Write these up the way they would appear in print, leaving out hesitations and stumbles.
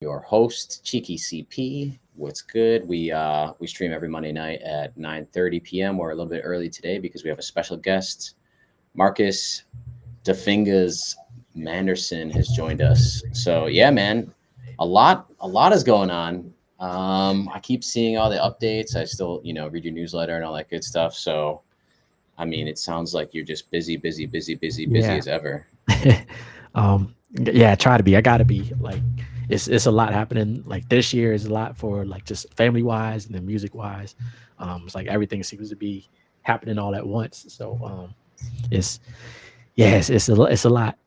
your host, Cheeky CP. What's good? We stream every Monday night at 9:30 p.m. or a little bit early today because we have a special guest, Marcus DaFingaz Manderson has joined us. So yeah, man, a lot is going on. I keep seeing all the updates. I still, read your newsletter and all that good stuff. So I mean, it sounds like you're just busy, busy, busy, busy, busy Yeah. as ever. Yeah, I try to be. I gotta be. Like it's a lot happening. Like this year is a lot for like just family wise and then music wise. It's like everything seems to be happening all at once. So it's yeah, it's a lot.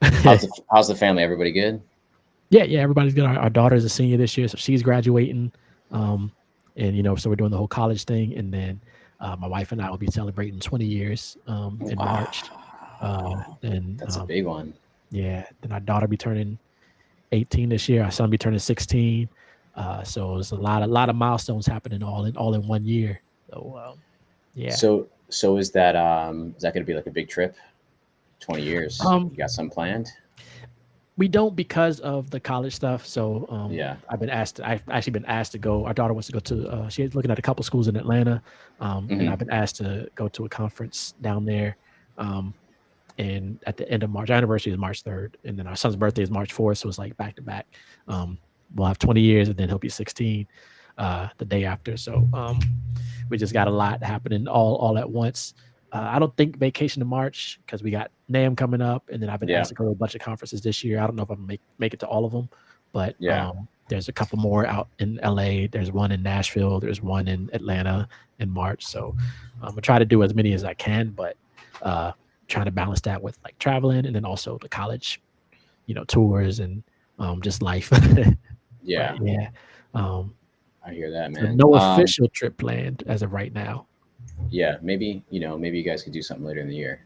How's the family? Everybody good? Yeah, everybody's good. Our daughter's a senior this year, so she's graduating. Um, and so we're doing the whole college thing, and then my wife and I will be celebrating 20 years in March. Wow, And that's a big one. yeah, then our daughter be turning 18 this year. Our son be turning 16. So it's a lot of milestones happening all in 1 year. So yeah. So is that going to be like a big trip? 20 years. Um, You got some planned? we don't because of the college stuff. So Yeah. I've actually been asked to go. Our daughter wants to go to. She's looking at a couple schools in Atlanta, and Hmm. I've been asked to go to a conference down there. Um, and at the end of March, our anniversary is March 3rd, and then our son's birthday is March 4th, so it's like back to back. We'll have 20 years, and then he'll be 16 the day after. So we just got a lot happening all at once. I don't think vacation in March because we got NAMM coming up, and then I've been Yeah. asked to go to a bunch of conferences this year. I don't know if I'm gonna make it to all of them, but Yeah. there's a couple more out in LA. There's one in Nashville. There's one in Atlanta in March. So I'm gonna try to do as many as I can, but uh, trying to balance that with like traveling and then also the college, tours and just life. But Yeah. yeah, um, I hear that, so man. no official trip planned as of right now. Yeah. Maybe you guys could do something later in the year.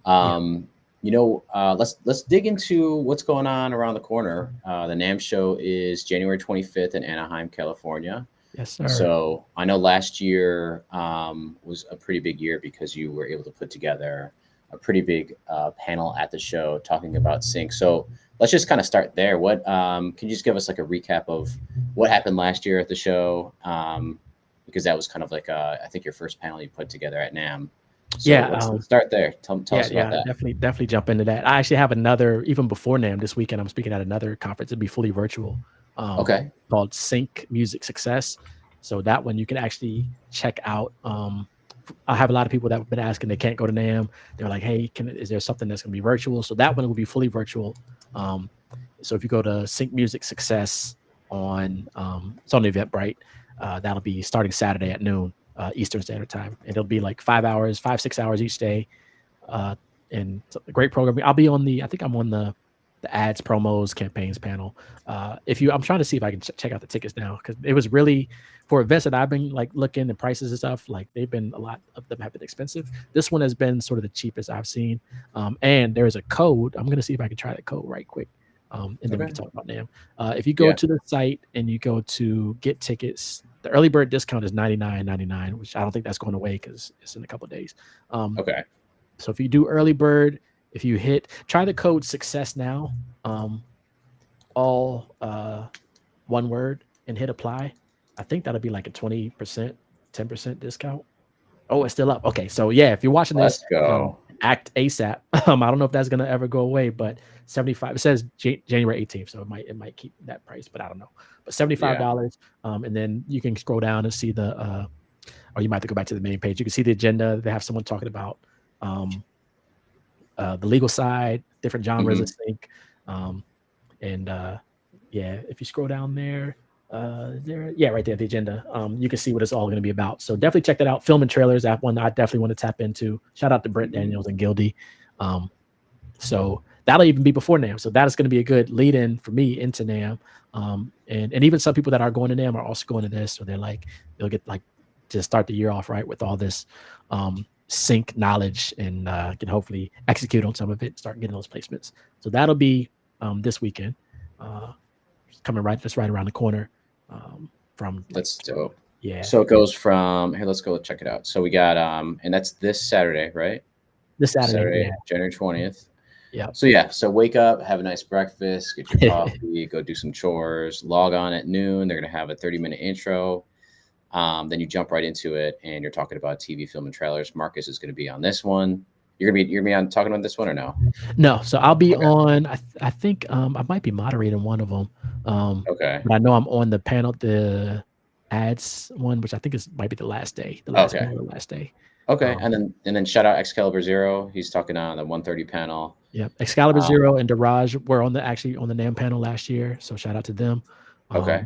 Yeah. Um, let's dig into what's going on around the corner. The NAMM show is January 25th in Anaheim, California. Yes, sir. So I know last year was a pretty big year because you were able to put together a pretty big panel at the show talking about sync. So let's just kind of start there. What can you just give us like a recap of what happened last year at the show? Because that was kind of like I think your first panel you put together at NAMM. So Yeah. let's start there. Tell Yeah, us about yeah, that. definitely jump into that. I actually have another even before NAM this weekend. I'm speaking at another conference. It'd be fully virtual, um, Okay. called Sync Music Success. So that one you can actually check out. I have a lot of people that have been asking they can't go to NAM. They're like, hey, is there something that's going to be virtual? So that one will be fully virtual. Um, so if you go to Sync Music Success it's on the Eventbrite. That'll be starting Saturday at noon Eastern Standard Time, and it'll be like 5 hours, 5 6 hours each day. uh, and it's a great program. I'll be on I think I'm on the ads, promos, campaigns panel. I'm trying to see if I can check out the tickets now because it was really for events that I've been like looking and prices and stuff. Like they've been a lot of them have been expensive. This one has been sort of the cheapest I've seen. And there is a code. I'm gonna see if I can try that code right quick. And then we Okay. can talk about them. If you go Yeah. to the site and you go to get tickets, the early bird discount is $99.99, which I don't think that's going away because it's in a couple of days. Um, Okay. so if you do early bird, if you try the code success now, um, all one word and hit apply. I think that'll be like a 20%, 10% discount. Oh, it's still up. Okay, so yeah, if you're watching this, Let's go. act ASAP. I don't know if that's gonna ever go away, but 75. It says January 18th, so it might keep that price, but I don't know. But $75, Yeah. and then you can scroll down and see or you might have to go back to the main page. You can see the agenda. They have someone talking about um, the legal side, different genres Hmm. of sync, um, and yeah, if you scroll down there, yeah, right there, the agenda. You can see what it's all going to be about. So definitely check that out. Film and trailers, that one I definitely want to tap into. Shout out to Brent Daniels and Gildy. Um, so that'll even be before NAM. So that is going to be a good lead in for me into NAM. And even some people that are going to NAM are also going to this. So they'll get like to start the year off right with all this sync knowledge and can hopefully execute on some of it, start getting those placements. So that'll be this weekend. Uh, Coming that's right around the corner from like That's dope. yeah, So it goes from here. Let's go check it out. So we got and that's this Saturday, right? this Saturday. Saturday, Yeah, January 20th. Yeah. So wake up, have a nice breakfast, get your coffee, go do some chores, log on at noon. They're going to have a 30-minute intro. Then you jump right into it, and you're talking about TV, film, and trailers. Marcus is going to be on this one. You're gonna be on talking about this one or no? No, so I'll be on. I think I might be moderating one of them. Okay. But I know I'm on the panel, the ads one, which I think might be the last day, the last panel, the last day. Okay, and then shout out Excalibur Zero. He's talking on the 1:30 panel. Yeah, Excalibur Zero and Daraj were on the NAMM panel last year, so shout out to them. Okay.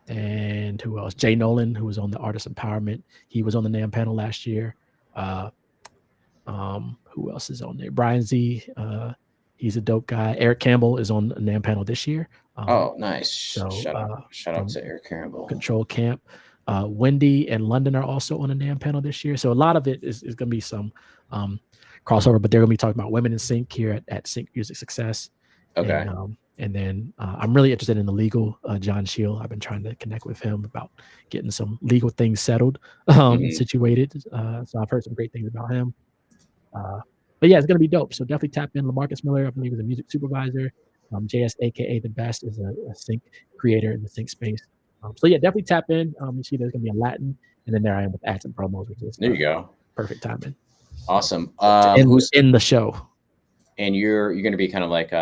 And who else? Jay Nolan, who was on the Artist Empowerment, he was on the NAMM panel last year. Who else is on there? Brian Z. He's a dope guy. Eric Campbell is on the NAMM panel this year. Oh, nice. So shout out to Eric Campbell. Control Camp. Wendy and London are also on the NAMM panel this year. So a lot of it is going to be some crossover, but they're going to be talking about women in sync here at Sync Music Success. Okay. And then I'm really interested in the legal, John Shield. I've been trying to connect with him about getting some legal things settled, situated. So I've heard some great things about him. But yeah, it's going to be dope. So definitely tap in. LaMarcus Miller, I believe, is a music supervisor. JS, aka The Best, is a sync creator in the sync space. So yeah, definitely tap in. You see there's going to be a Latin, and then there I am with ads and promos, which is there you go. Perfect timing. Awesome. Who's in the show? And you're going to be kind of like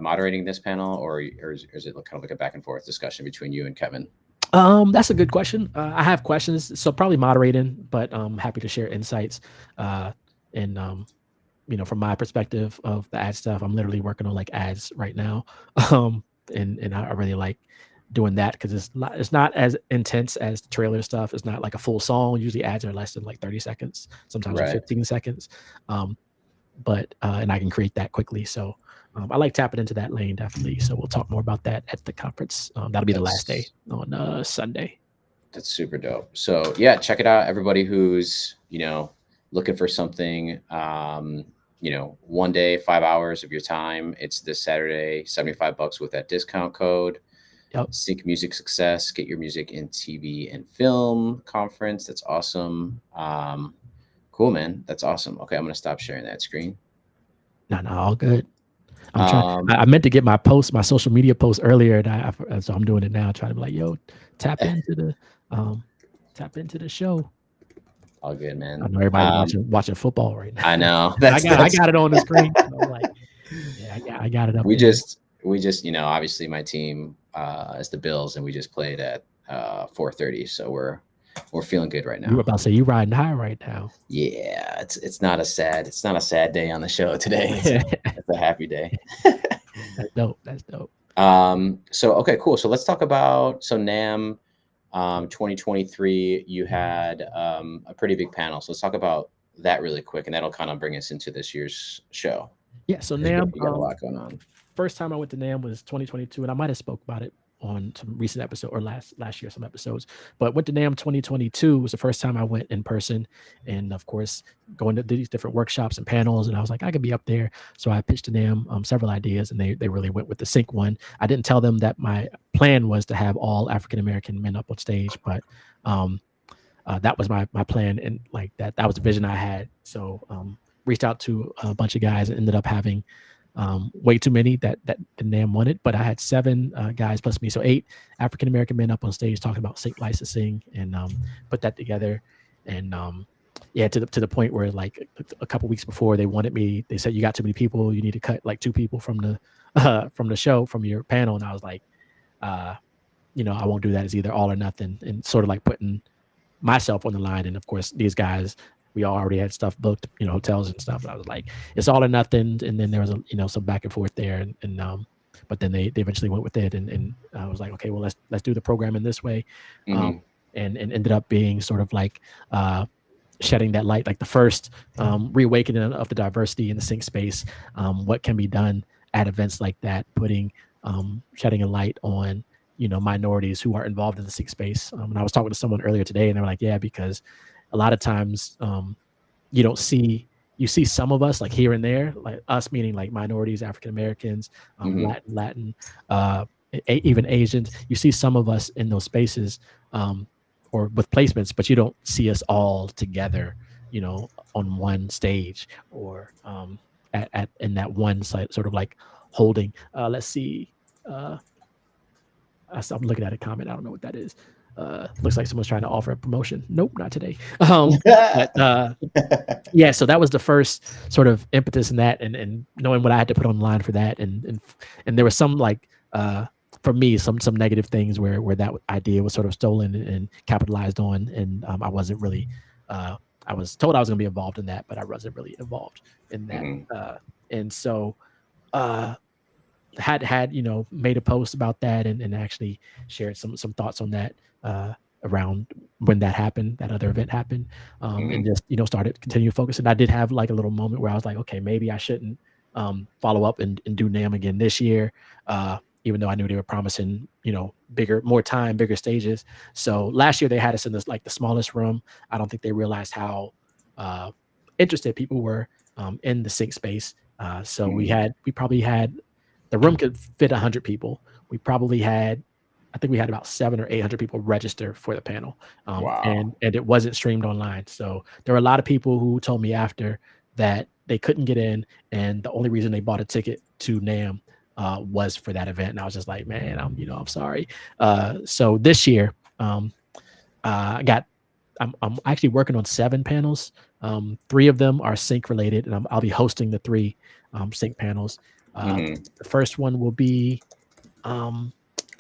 moderating this panel, or is it kind of like a back and forth discussion between you and Kevin? That's a good question. I have questions, so probably moderating, but I'm happy to share insights. And from my perspective of the ad stuff, I'm literally working on like ads right now. And I really like doing that because it's not as intense as the trailer stuff. It's not like a full song. Usually ads are less than like 30 seconds, sometimes 15 seconds. But I can create that quickly. So I like tapping into that lane, definitely. So we'll talk more about that at the conference. That'll be the last day on Sunday. That's super dope. So yeah, check it out. Everybody who's, looking for something, 1 day, 5 hours of your time. It's this Saturday, $75 with that discount code. Yep. Sync Music Success. Get your music in TV and film conference. That's awesome. Cool, man. That's awesome. Okay, I'm gonna stop sharing that screen. No, all good. I'm trying. I meant to get my social media post earlier, so I'm doing it now. Trying to be like, yo, tap into the show. All good, man. I know everybody watching football right now. I know. I got it on the screen. So like, yeah, I got it up. We just, obviously my team is the Bills, and we just played at 4:30, so we're feeling good right now. You were about to say you riding high right now. Yeah, it's not a sad day on the show today. It's a happy day. That's dope. So okay, cool. So let's talk about NAMM 2023. You had a pretty big panel. So let's talk about that really quick, and that'll kind of bring us into this year's show. Yeah. So NAMM, you got a lot going on. First time I went to NAMM was 2022, and I might have spoke about it on some recent episode or last year, some episodes, but went to NAMM 2022 was the first time I went in person. And of course, going to these different workshops and panels. And I was like, I could be up there. So I pitched to NAMM several ideas, and they really went with the sync one. I didn't tell them that my plan was to have all African-American men up on stage, but that was my plan. And like that was the vision I had. So reached out to a bunch of guys and ended up having way too many that the NAMM wanted, but I had 7 guys plus me, so 8 African-American men up on stage talking about sync licensing, and put that together. And to the point where like a couple weeks before they wanted me, they said, you got too many people, you need to cut like 2 people from the show, from your panel. And I was like, I won't do that. It's either all or nothing, and sort of like putting myself on the line. And of course these guys, we all already had stuff booked, hotels and stuff. And I was like, it's all or nothing. And then there was some back and forth there. And but then they eventually went with it. And I was like, okay, well, let's do the program in this way. And ended up being sort of like shedding that light, like the first reawakening of the diversity in the sync space. What can be done at events like that, shedding a light on, minorities who are involved in the sync space. And I was talking to someone earlier today, and they were like, yeah, because a lot of times you see some of us like here and there, like us meaning like minorities, African Americans, Latin, even Asians. You see some of us in those spaces or with placements, but you don't see us all together, on one stage, or at in that one site, sort of like holding. Let's see. I'm looking at a comment. I don't know what that is. Looks like someone's trying to offer a promotion. Nope, not today. But yeah, so that was the first sort of impetus in that, and knowing what I had to put online for that, and there was some like for me some negative things where that idea was sort of stolen and capitalized on, and I wasn't really. I was told I was going to be involved in that, but I wasn't really involved in that, and so had made a post about that and actually shared some thoughts on that around when that happened, that other event happened, and just started continue focusing. I did have like a little moment where I was like, okay, maybe I shouldn't follow up and do NAMM again this year, even though I knew they were promising bigger, more time, bigger stages. So last year they had us in this like the smallest room. I don't think they realized how interested people were in the sync space. So we probably had, the room could fit 100 people. We probably had, I think we had about 700 or 800 people register for the panel. Wow. And it wasn't streamed online. So there were a lot of people who told me after that they couldn't get in, and the only reason they bought a ticket to NAMM was for that event. And I was just like, man, I'm sorry. So this year, I'm actually working on 7 panels. 3 of them are sync related, and I'll be hosting the 3 sync panels. The first one will be the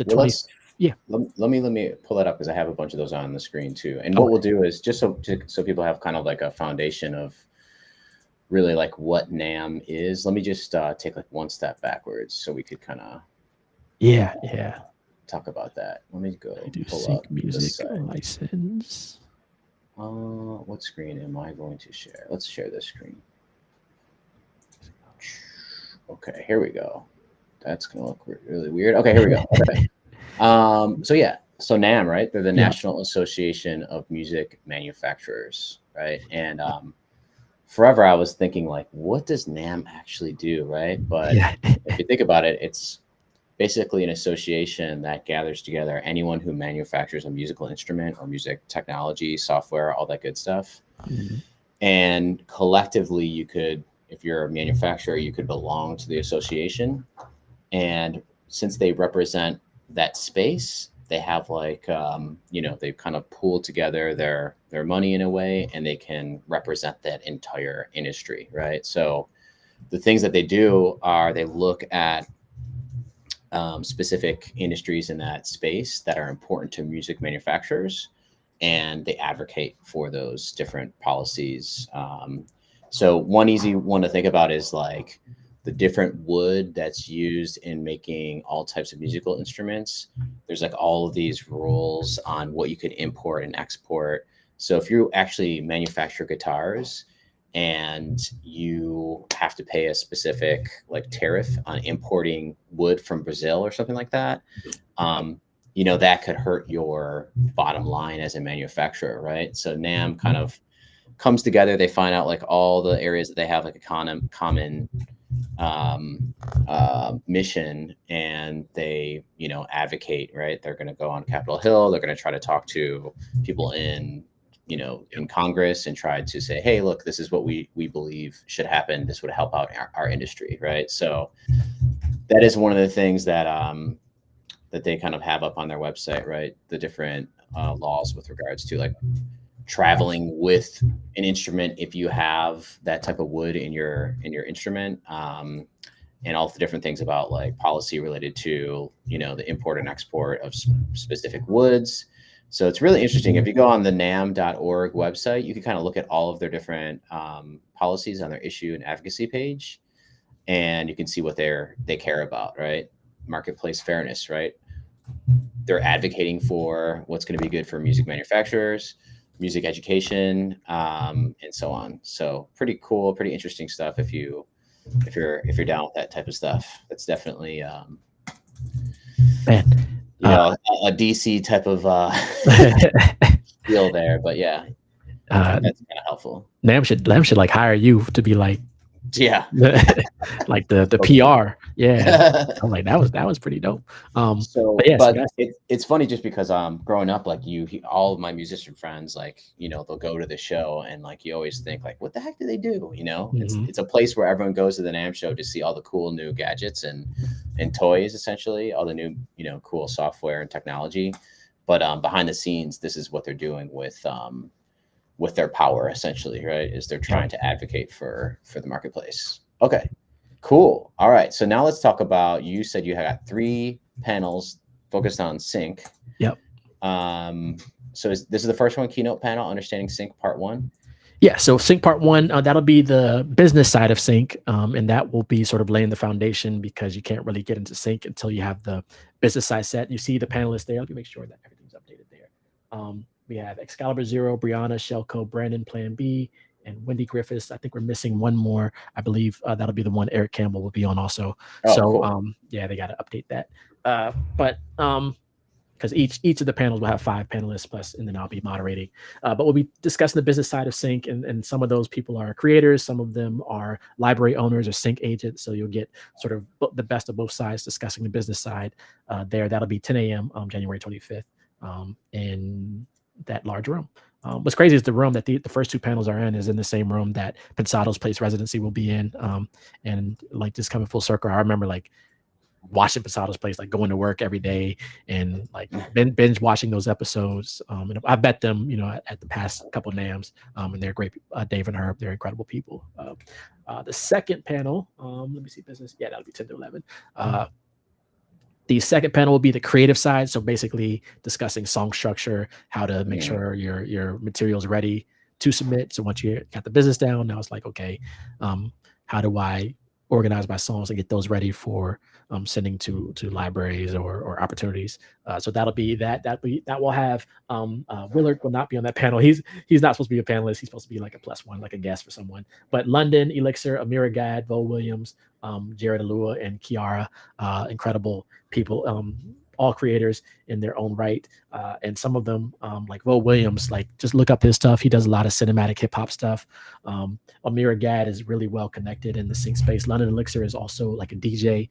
20th. Yeah. Let me pull that up because I have a bunch of those on the screen too. And what we'll do is just so people have kind of like a foundation of really like what NAMM is. Let me just take like one step backwards so we could kind of talk about that. Let me go pull sync up music license. What screen am I going to share? Let's share this screen. Okay, here we go. That's gonna look really weird. Okay, here we go. Okay. So NAMM, right? They're the National Association of Music Manufacturers, right? And forever I was thinking like, what does NAMM actually do, right? But if you think about it, it's basically an association that gathers together anyone who manufactures a musical instrument or music technology, software, all that good stuff. And collectively, you could, if you're a manufacturer, you could belong to the association. And since they represent that space, they have like, they kind of pool together their money in a way, and they can represent that entire industry, right? So the things that they do are they look at specific industries in that space that are important to music manufacturers, and they advocate for those different policies. So one easy one to think about is like the different wood that's used in making all types of musical instruments. There's like all of these rules on what you could import and export. So if you actually manufacture guitars and you have to pay a specific like tariff on importing wood from Brazil or something like that, that could hurt your bottom line as a manufacturer, right? So NAMM kind of comes together. They find out like all the areas that they have like a common mission, and they advocate, right? They're going to go on Capitol Hill. They're going to try to talk to people in Congress and try to say, hey, look, this is what we believe should happen. This would help out our industry, right? So that is one of the things that that they kind of have up on their website, right? The different laws with regards to like traveling with an instrument if you have that type of wood in your instrument, and all the different things about like policy related to the import and export of specific woods. So it's really interesting. If you go on the NAMM.org website, you can kind of look at all of their different policies on their issue and advocacy page, and you can see what they care about, right? Marketplace fairness, right? They're advocating for what's going to be good for music manufacturers, music education, and so on. So pretty cool, pretty interesting stuff. If you're down with that type of stuff, that's definitely a DC type of deal there. But yeah, that's kind of helpful. NAMM should like hire you to be like Yeah. like the Okay. PR. Yeah. I'm like, that was pretty dope. But So, yeah, so but that's it's funny just because growing up, like all of my musician friends, like they'll go to the show and like you always think like, what the heck do they do? mhm. It's a place where everyone goes to the NAMM show to see all the cool new gadgets and toys, essentially all the new cool software and technology. But behind the scenes, this is what they're doing with their power, essentially, right? Is they're Yep. trying to advocate for the marketplace. Okay, cool. All right, so now let's talk about. You said you got 3 panels focused on sync. Yep. So this is the first one, keynote panel, understanding sync, part 1. Yeah, so Sync Part 1, that'll be the business side of Sync, and that will be sort of laying the foundation because you can't really get into Sync until you have the business side set. You see the panelists there. Let me make sure that everything's updated there. We have Excalibur Zero, Brianna, Shelco, Brandon, Plan B, and Wendy Griffiths. I think we're missing one more. I believe that'll be the one Eric Campbell will be on also. Oh, So cool. yeah, they got to update that. But because each of the panels will have 5 panelists plus, and then I'll be moderating. But we'll be discussing the business side of Sync, and some of those people are creators, some of them are library owners or Sync agents. So you'll get sort of the best of both sides discussing the business side there. That'll be 10 a.m. January 25th in that large room. What's crazy is the room that the first 2 panels are in is in the same room that Pensado's Place residency will be in. And like just coming full circle, I remember like watching Posado's Place, like going to work every day and like binge watching those episodes. And I bet them, at the past couple of NAMMs, and they're great. Dave and Herb, they're incredible people. The second panel, let me see business. Yeah, that'll be 10 to 11. The second panel will be the creative side. So basically discussing song structure, how to make sure your material is ready to submit. So once you got the business down, now it's like, okay, how do I organize my songs and get those ready for sending to libraries or opportunities. So that'll be that. That will have Willard will not be on that panel. He's not supposed to be a panelist. He's supposed to be like a +1, like a guest for someone. But London, Elixir, Amira Gad, Vo Williams, Jared Alua, and Kiara, incredible people. All creators in their own right. And some of them, like Vo Williams, like just look up his stuff. He does a lot of cinematic hip hop stuff. Amira Gad is really well connected in the sync space. London Elixir is also like a DJ.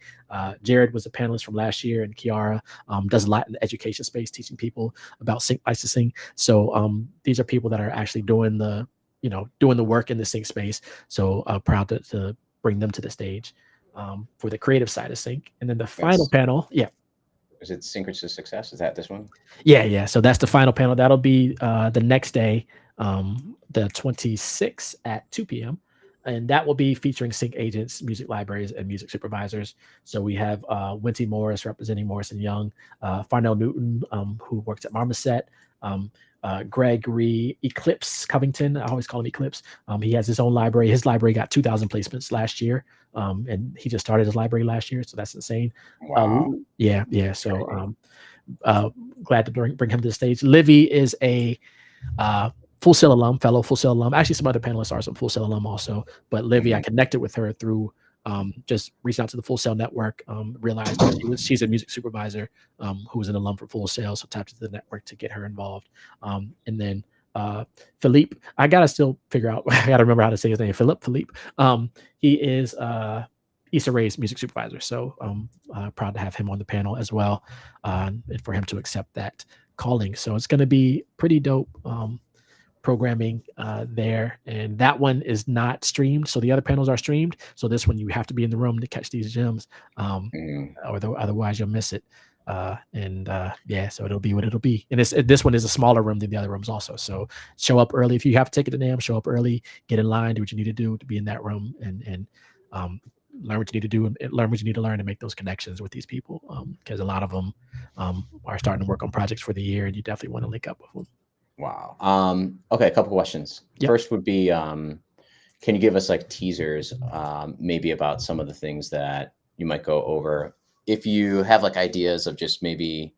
Jared was a panelist from last year, and Kiara does a lot in the education space, teaching people about sync licensing. So these are people that are actually doing the work in the sync space. So proud to bring them to the stage for the creative side of sync. And then the final panel, yeah. Is it Syncrets To Success? Is that this one? Yeah. So that's the final panel. That'll be the next day, the 26th at 2 p.m. And that will be featuring sync agents, music libraries, and music supervisors. So we have Winty Morris representing Morrison Young, Farnell Newton, who works at Marmoset, Gregory Eclipse Covington. I always call him Eclipse. He has his own library. His library got 2,000 placements last year. And he just started his library last year. So that's insane. Wow. Yeah. So glad to bring him to the stage. Livy is a Full Sail alum, fellow Full Sail alum. Actually, some other panelists are some Full Sail alum also. But Livy, I connected with her through just reaching out to the Full Sail network, realized that she's a music supervisor who was an alum for Full Sail, so tapped into the network to get her involved. And then Philippe, I gotta still figure out, I gotta remember how to say his name. Philippe. He is Issa Rae's music supervisor. So proud to have him on the panel as well, and for him to accept that calling. So it's going to be pretty dope programming there. And that one is not streamed. So the other panels are streamed. So this one, you have to be in the room to catch these gems, otherwise you'll miss it. Yeah, so it'll be what it'll be. And this one is a smaller room than the other rooms also. So show up early. If you have a ticket to NAMM, show up early, get in line, do what you need to do to be in that room, and learn what you need to do and learn what you need to learn to make those connections with these people. Because a lot of them are starting to work on projects for the year, and you definitely want to link up with them. Wow. Okay, a couple questions. Yep. First would be, can you give us like teasers, maybe about some of the things that you might go over? If you have like ideas of just maybe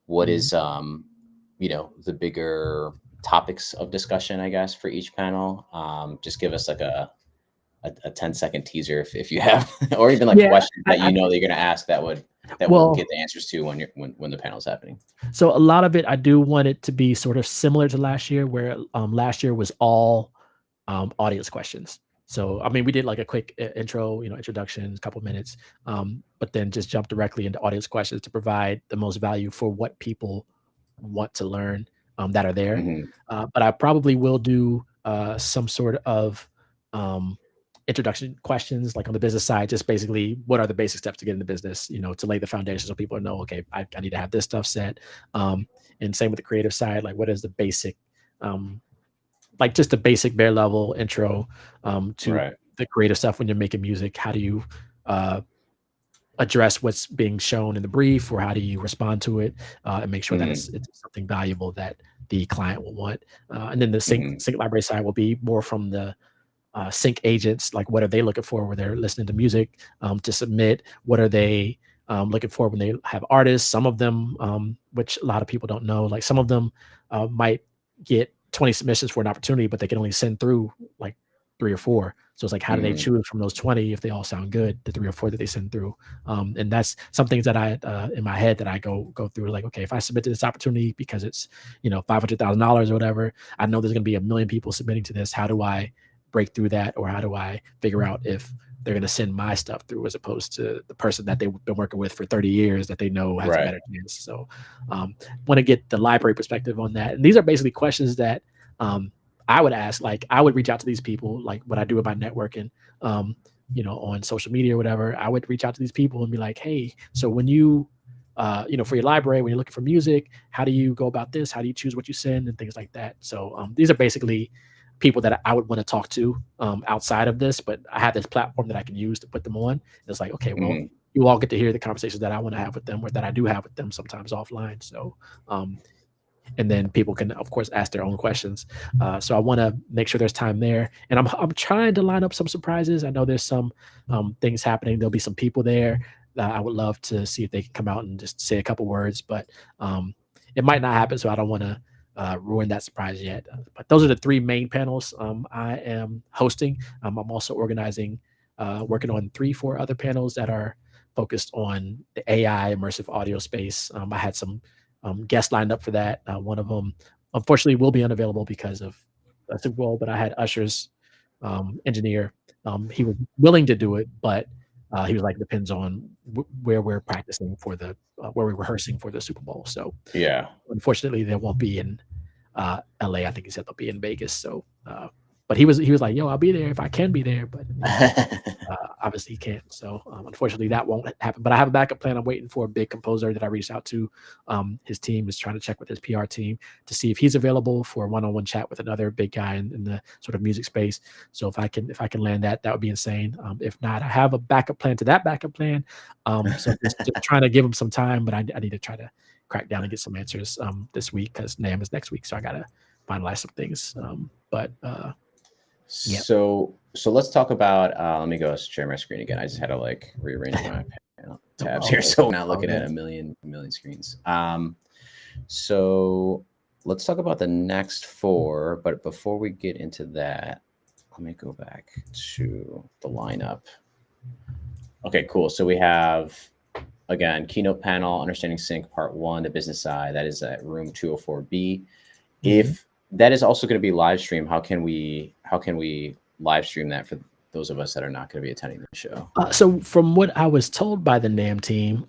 what is, the bigger topics of discussion, I guess, for each panel, just give us like a 10-second teaser if you have, or even like questions that that you're going to ask that we'll get the answers to when the panel is happening. So a lot of it, I do want it to be sort of similar to last year, where last year was all audience questions. So, I mean, we did like a quick intro, introductions, couple minutes, but then just jump directly into audience questions to provide the most value for what people want to learn that are there. Hmm. But I probably will do some sort of um, introduction questions, like on the business side, just basically what are the basic steps to get into business, to lay the foundation so people know, okay, I need to have this stuff set. Um, and same with the creative side, like what is the basic, um, like just a basic bare level intro to Right. the creative stuff when you're making music. How do you uh, address what's being shown in the brief, or how do you respond to it and make sure that Hmm. it's something valuable that the client will want. And then the Hmm. sync library side will be more from the sync agents, like what are they looking for when they're listening to music to submit? What are they looking for when they have artists? Some of them, which a lot of people don't know, like some of them might get 20 submissions for an opportunity, but they can only send through like 3 or 4. So it's like, how do they Hmm. choose from those 20 if they all sound good, the 3 or 4 that they send through? And that's some things that I in my head that I go through. Like, okay, if I submit to this opportunity because it's $500,000 or whatever, I know there's going to be a million people submitting to this. How do I break through that, or how do I figure out if they're going to send my stuff through as opposed to the person that they've been working with for 30 years that they know has a Right. better chance. So want to get the library perspective on that. And these are basically questions that I would ask. Like I would reach out to these people, like what I do with my networking, on social media or whatever. I would reach out to these people and be like, hey, so when you for your library, when you're looking for music, how do you go about this? How do you choose what you send and things like that? So these are basically people that I would want to talk to outside of this, but I have this platform that I can use to put them on. It's like, okay, well, Hmm. you all get to hear the conversations that I want to have with them, or that I do have with them sometimes offline. So, um, and then people can, of course, ask their own questions. So I want to make sure there's time there, and I'm trying to line up some surprises. I know there's some things happening. There'll be some people there that I would love to see if they can come out and just say a couple words, but it might not happen. So I don't want to ruin that surprise yet. But those are the 3 main panels I am hosting. I'm also organizing, working on 3, 4 other panels that are focused on the AI immersive audio space. I had some guests lined up for that. One of them, unfortunately, will be unavailable because of the Super Bowl, but I had Usher's engineer. He was willing to do it, but he was like, depends on where we're practicing for where we're rehearsing for the Super Bowl. So Yeah. unfortunately, they won't be in LA. I think he said they'll be in Vegas. So, but he was like, "Yo, I'll be there if I can be there." But obviously he can't. So unfortunately, that won't happen. But I have a backup plan. I'm waiting for a big composer that I reached out to. His team is trying to check with his PR team to see if he's available for a one-on-one chat with another big guy in the sort of music space. So if I can land that, that would be insane. If not, I have a backup plan to that backup plan. So just trying to give him some time, but I need to try to crack down and get some answers this week because NAMM is next week. So I gotta finalize some things. But yeah. So let's talk about. Let me go share my screen again. I just had to like rearrange my tabs here, so we're not looking at a million screens. So let's talk about the next 4. But before we get into that, let me go back to the lineup. Okay, cool. So we have again keynote panel, understanding sync part 1, the business side. That is at room 204B. If that is also going to be live stream, how can we live stream that for those of us that are not going to be attending the show? So from what I was told by the NAMM team,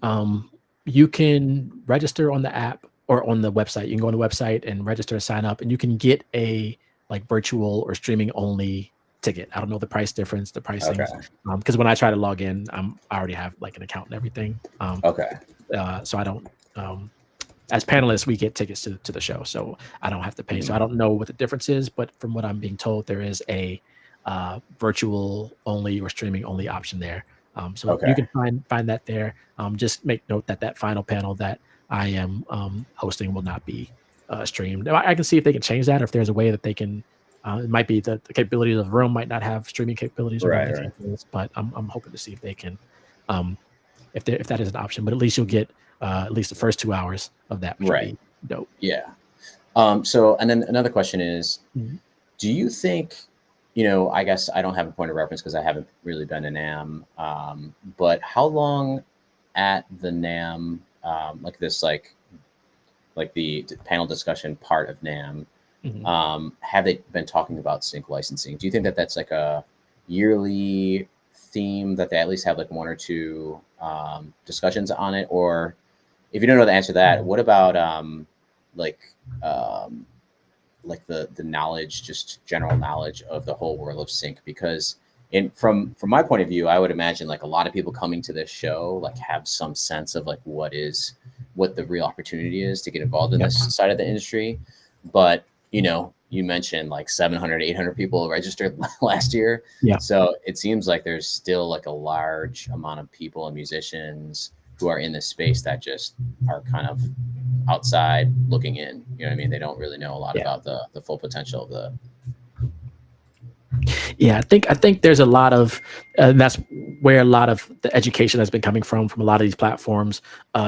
you can register on the app or on the website. You can go on the website and register and sign up, and you can get a like virtual or streaming only ticket. I don't know the price difference, the Okay. pricings, because when I try to log in, I already have like an account and everything. Okay. So I don't. As panelists, we get tickets to the show, so I don't have to pay. So I Mhm. don't know what the difference is, but from what I'm being told, there is a virtual only or streaming only option there. So you Okay. can find that there. Just make note that that final panel that I am hosting will not be streamed. I can see if they can change that, or if there's a way that they can. It might be that the capabilities of the room might not have streaming capabilities, or whatever the Right. case is. But I'm hoping to see if they can, um, if that is an option. But at least you'll get at least the first 2 hours of that, which will Right. be dope. Yeah. So, and then another question is, Mhm. do you think, I guess I don't have a point of reference because I haven't really been to NAMM, but how long at the NAMM, like this, like the panel discussion part of NAMM, Mhm. have they been talking about sync licensing? Do you think that that's like a yearly theme that they at least have like one or two discussions on it? Or if you don't know the answer to that, what about like um, like the knowledge, just general knowledge of the whole world of sync? Because from my point of view, I would imagine like a lot of people coming to this show like have some sense of like what the real opportunity is to get involved in Yep. this side of the industry. But you mentioned like 700, 800 people registered last year. Yeah. So it seems like there's still like a large amount of people and musicians who are in this space that just are kind of outside looking in. You know what I mean? They don't really know a lot Yeah. about the full potential of the. Yeah, I think there's a lot of, and that's where a lot of the education has been coming from a lot of these platforms,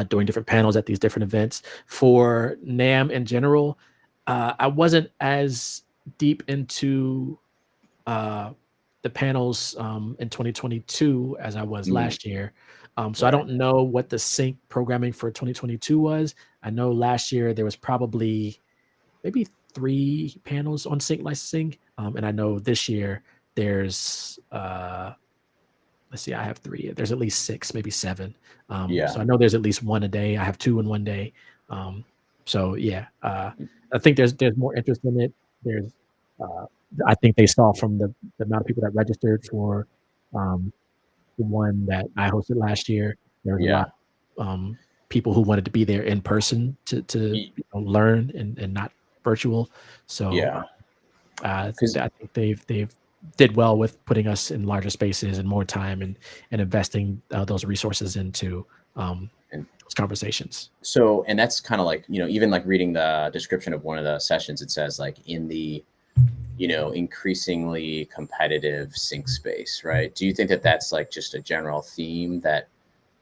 doing different panels at these different events. For NAMM in general, I wasn't as deep into the panels in 2022 as I was last year. So I Right. don't know what the sync programming for 2022 was. I know last year there was probably maybe 3 panels on sync licensing. And I know this year there's let's see, I have 3. There's at least 6, maybe 7. Yeah. So I know there's at least 1 a day. I have 2 in one day. So yeah, I think there's more interest in it. There's uh, I think they saw from the amount of people that registered for um, the one that I hosted last year, there was a lot Yeah. of people who wanted to be there in person to learn and not virtual. So Yeah. I Because think they've did well with putting us in larger spaces and more time and investing those resources into those conversations. so, and that's kind of like, even like reading the description of one of the sessions, it says like in the, increasingly competitive sync space, right? Do you think that that's like just a general theme that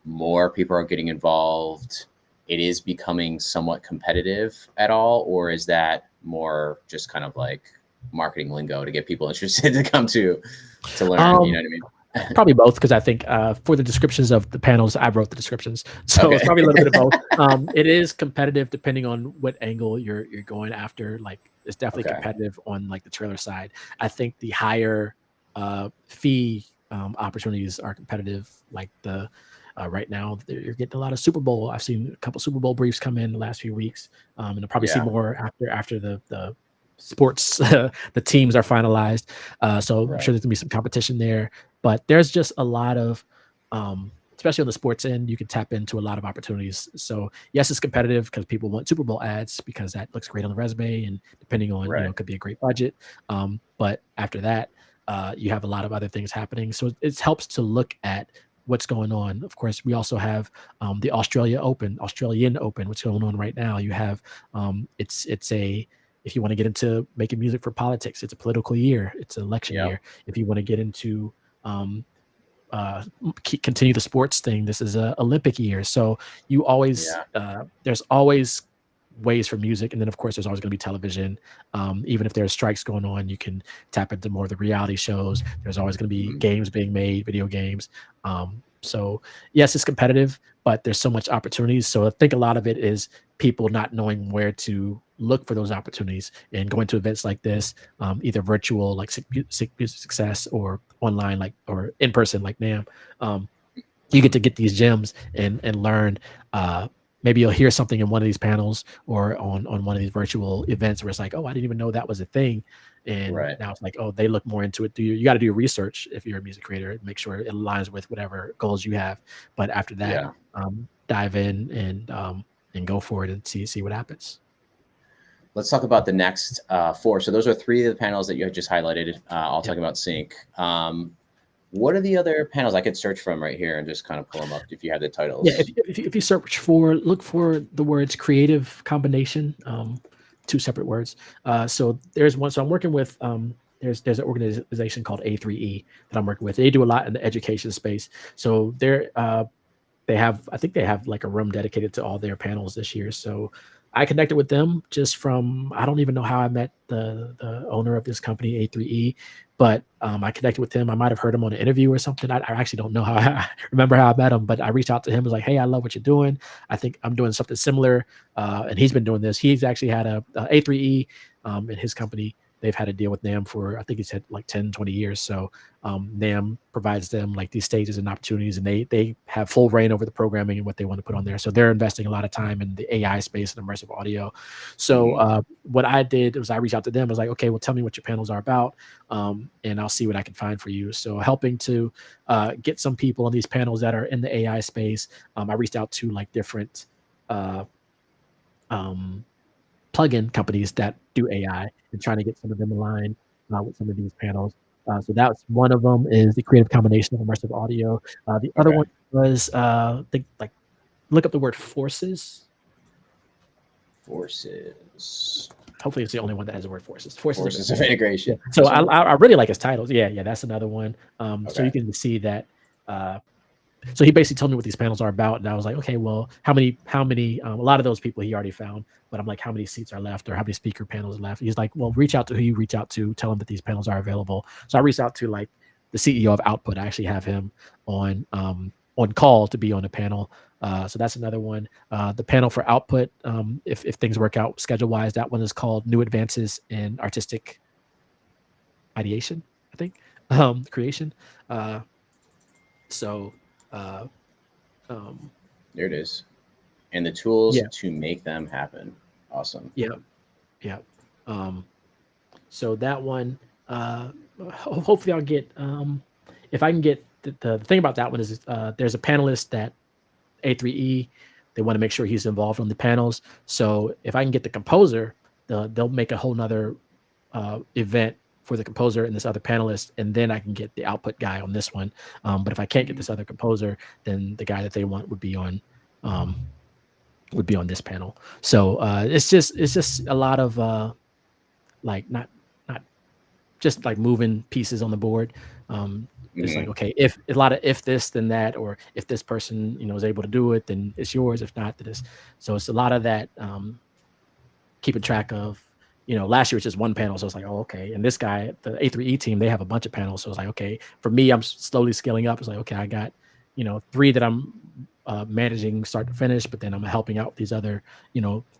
more people are getting involved? It is becoming somewhat competitive at all, or is that more just kind of like marketing lingo to get people interested to come to learn? You know what I mean? Probably both, because I think for the descriptions of the panels, I wrote the descriptions, so Okay. it's probably a little bit of both. It is competitive depending on what angle you're going after. Like, it's definitely Okay. competitive on like the trailer side. I think the higher fee opportunities are competitive. Like the right now, you're getting a lot of Super Bowl. I've seen a couple Super Bowl briefs come in the last few weeks, and I'll probably see Yeah. more after the sports the teams are finalized. So I'm Right. sure there's gonna be some competition there. But there's just a lot of, especially on the sports end, you can tap into a lot of opportunities. So yes, it's competitive because people want Super Bowl ads because that looks great on the resume, and depending on Right. it could be a great budget. But after that, you have a lot of other things happening. So it helps to look at what's going on. Of course, we also have the Australian Open, what's going on right now. You have it's a if you want to get into making music for politics, it's a political year, it's an election Yep. year. If you want to get into um, continue the sports thing, this is a Olympic year. So you always Yeah. there's always ways for music, and then of course there's always going to be television. Even if there's strikes going on, you can tap into more of the reality shows. There's always going to be games being made, video games. So yes, it's competitive, but there's so much opportunities. So I think a lot of it is people not knowing where to look for those opportunities and going to events like this, either virtual like Sync Music Success, or online like or in person like NAMM. You get to get these gems and learn. Maybe you'll hear something in one of these panels or on one of these virtual events where it's like, oh, I didn't even know that was a thing. And Right. now it's like, oh, they look more into it. You got to do your research if you're a music creator, make sure it aligns with whatever goals you have. But after that, Yeah. dive in and go for it and see what happens. Let's talk about the next 4. So those are 3 of the panels that you had just highlighted. All talking about sync. What are the other panels I could search from right here and just kind of pull them up if you have the titles? Yeah, if you search look for the words creative combination, 2 separate words. So there's one. So I'm working with there's an organization called A3E that I'm working with. They do a lot in the education space. So I think they have like a room dedicated to all their panels this year. So I connected with them just from, I don't even know how I met the owner of this company, A3E, but I connected with him. I might have heard him on an interview or something. I actually don't know how I remember how I met him, but I reached out to him, was like, hey, I love what you're doing. I think I'm doing something similar. And he's been doing this. He's actually had a A3E in his company. they've had a deal with NAMM for, I think he said like 10, 20 years. So NAMM provides them like these stages and opportunities, and they have full reign over the programming and what they want to put on there. So they're investing a lot of time in the AI space and immersive audio. So what I did was I reached out to them. I was like, okay, well, tell me what your panels are about, and I'll see what I can find for you. So helping to get some people on these panels that are in the AI space. I reached out to like different plugin companies that do AI and trying to get some of them aligned with some of these panels. So that's one of them, is the creative combination of immersive audio. The other one was look up the word forces. Forces. Hopefully it's the only one that has the word forces. Forces of integration. Yeah. So I really like his titles. Yeah, that's another one. So you can see that. So he basically told me what these panels are about, and I was like, okay, well, how many? A lot of those people he already found, but I'm like, how many seats are left, or how many speaker panels are left? He's like, well, reach out to who you reach out to, tell them that these panels are available. So I reached out to like the CEO of Output. I actually have him on call to be on the panel. So that's another one. The panel for Output, if things work out schedule wise, that one is called New Advances in Artistic Ideation, I think, creation. There it is. And the tools to make them happen. Awesome. Yeah. So that one, hopefully I'll get, if I can get the thing about that one is there's a panelist that A3E, they want to make sure he's involved on the panels. So if I can get the composer, they'll make a whole nother event for the composer and this other panelist, and then I can get the Output guy on this one. But if I can't get this other composer, then the guy that they want would be on this panel. So it's just a lot of like not just like moving pieces on the board. It's like, okay, if a lot of if this then that, or if this person is able to do it, then it's yours. If not, then it's so it's a lot of that keeping track of. Last year was just one panel, so it's like, oh, okay. And this guy, the A3E team, they have a bunch of panels, so it's like, okay. For me, I'm slowly scaling up. It's like, okay, I got 3 that I'm managing start to finish, but then I'm helping out these other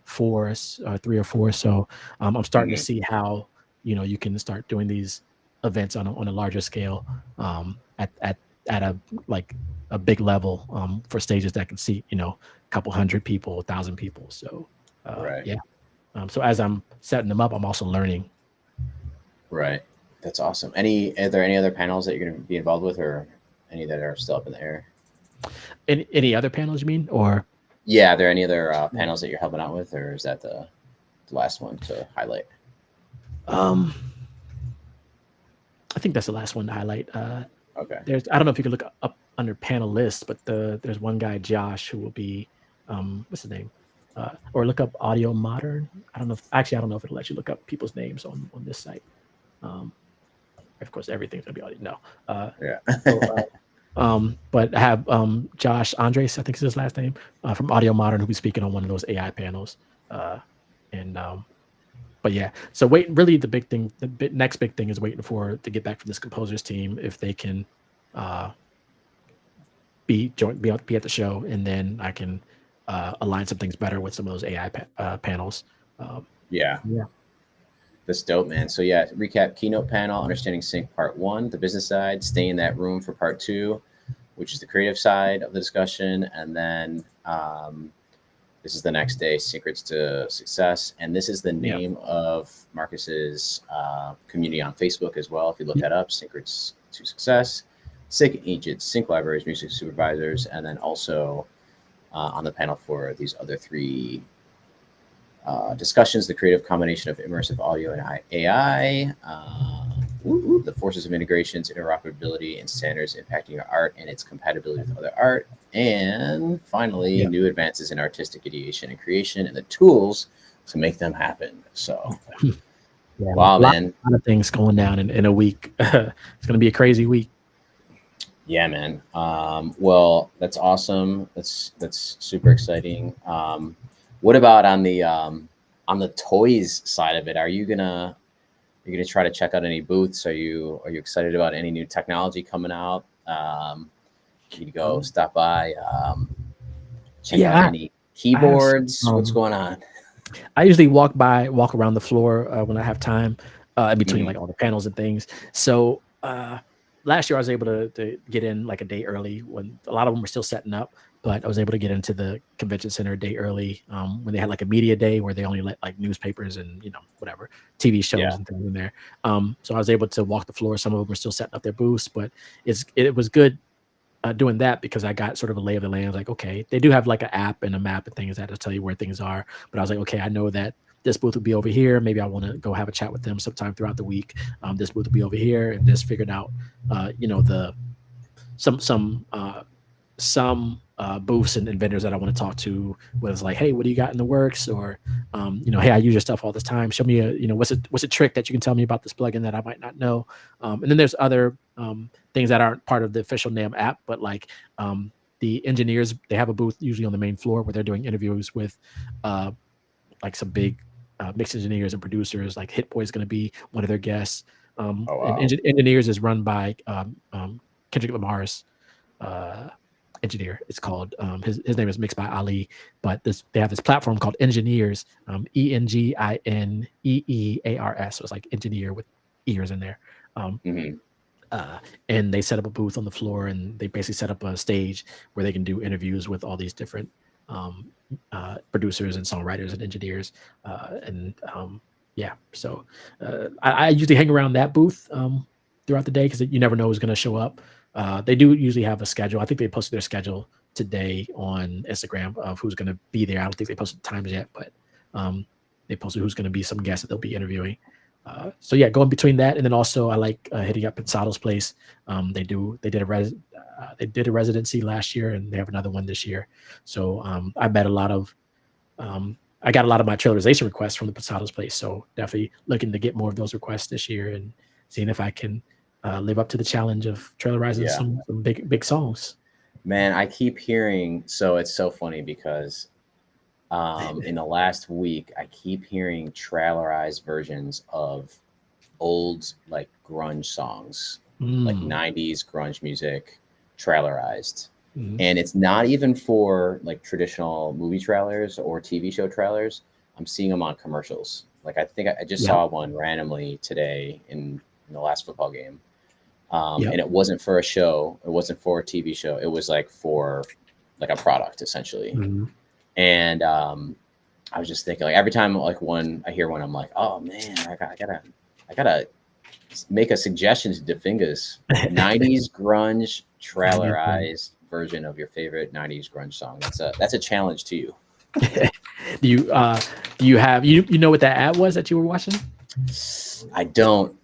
4, 3 or 4. So I'm starting to see how you can start doing these events on a larger scale at a like a big level for stages that can seat a couple hundred people, 1,000 people. So yeah. So as I'm setting them up, I'm also learning. Right. That's awesome. Are there any other panels that you're going to be involved with, or any that are still up in the air? Any other panels you mean, or? Yeah. Are there any other panels that you're helping out with, or is that the last one to highlight? I think that's the last one to highlight. Okay. I don't know if you could look up under panel lists, but there's one guy, Josh, who will be, what's his name? Or look up Audio Modern. I don't know if it'll let you look up people's names on this site. Of course, everything's gonna be audio. No. Yeah. But I have Josh Andres, I think is his last name, from Audio Modern, who'll be speaking on one of those AI panels. But yeah, so really the big thing, next big thing is waiting to get back from this composers team, if they can be at the show, and then I can align some things better with some of those AI panels. Yeah. That's dope, man. So yeah, recap: keynote panel, understanding sync part 1, the business side; stay in that room for part 2, which is the creative side of the discussion. And then this is the next day, Syncrets to Success. And this is the name of Marcus's community on Facebook as well. If you look that up, Syncrets to Success, Sync Agents, Sync Libraries, Music Supervisors, and then also on the panel for these other 3 discussions: the creative combination of immersive audio and AI, the forces of integrations, interoperability, and standards impacting your art and its compatibility with other art, and finally, new advances in artistic ideation and creation, and the tools to make them happen. So, wow, man. A lot of things going down in a week. It's going to be a crazy week. Yeah, man. Well, that's awesome. That's super exciting. What about on the toys side of it? Are you gonna try to check out any booths? Are you excited about any new technology coming out? You go stop by, check out any keyboards. What's going on? I usually walk around the floor when I have time. in between like all the panels and things. So last year I was able to get in like a day early when a lot of them were still setting up, but I was able to get into the convention center a day early when they had like a media day where they only let like newspapers and whatever TV shows and things in there. So I was able to walk the floor. Some of them were still setting up their booths, but it was good doing that because I got sort of a lay of the land. Like, okay, they do have like an app and a map and things that will tell you where things are. But I was like, okay, I know that this booth will be over here. Maybe I want to go have a chat with them sometime throughout the week. This booth will be over here, and just figured out, the some booths and vendors that I want to talk to. Whether it's like, hey, what do you got in the works, or hey, I use your stuff all this time. Show me what's a trick that you can tell me about this plugin that I might not know. And then there's other things that aren't part of the official NAMM app, but like the engineers, they have a booth usually on the main floor where they're doing interviews with like some big mix engineers and producers. Like Hit Boy is going to be one of their guests. And engineers is run by Kendrick Lamar's engineer. It's called his name is Mixed by Ali, but they have this platform called Engineers, ENGINEEARS. So it's like engineer with ears in there. And they set up a booth on the floor, and they basically set up a stage where they can do interviews with all these different producers and songwriters and engineers. So I usually hang around that booth throughout the day because you never know who's going to show up. They do usually have a schedule. I think they posted their schedule today on Instagram of who's going to be there. I don't think they posted times yet, but they posted who's going to be some guests that they'll be interviewing. So yeah, going between that, and then also I like hitting up Pensado's place. They did a residency last year, and they have another one this year. So I met a lot of I got a lot of my trailerization requests from the Pensado's place. So definitely looking to get more of those requests this year and seeing if I can live up to the challenge of trailerizing some big songs. Man, I keep hearing, so it's so funny because in the last week, I keep hearing trailerized versions of old like grunge songs, like 90s grunge music trailerized. And it's not even for like traditional movie trailers or TV show trailers. I'm seeing them on commercials. Like I think I just saw one randomly today in the last football game. And it wasn't for a show. It wasn't for a TV show. It was like for like a product essentially. And I was just thinking, like every time like I hear one, I'm like, oh man, I gotta make a suggestion to DaFingaz. 90s grunge trailerized version of your favorite 90s grunge song. That's a challenge to you. Do you have what that ad was that you were watching? I don't.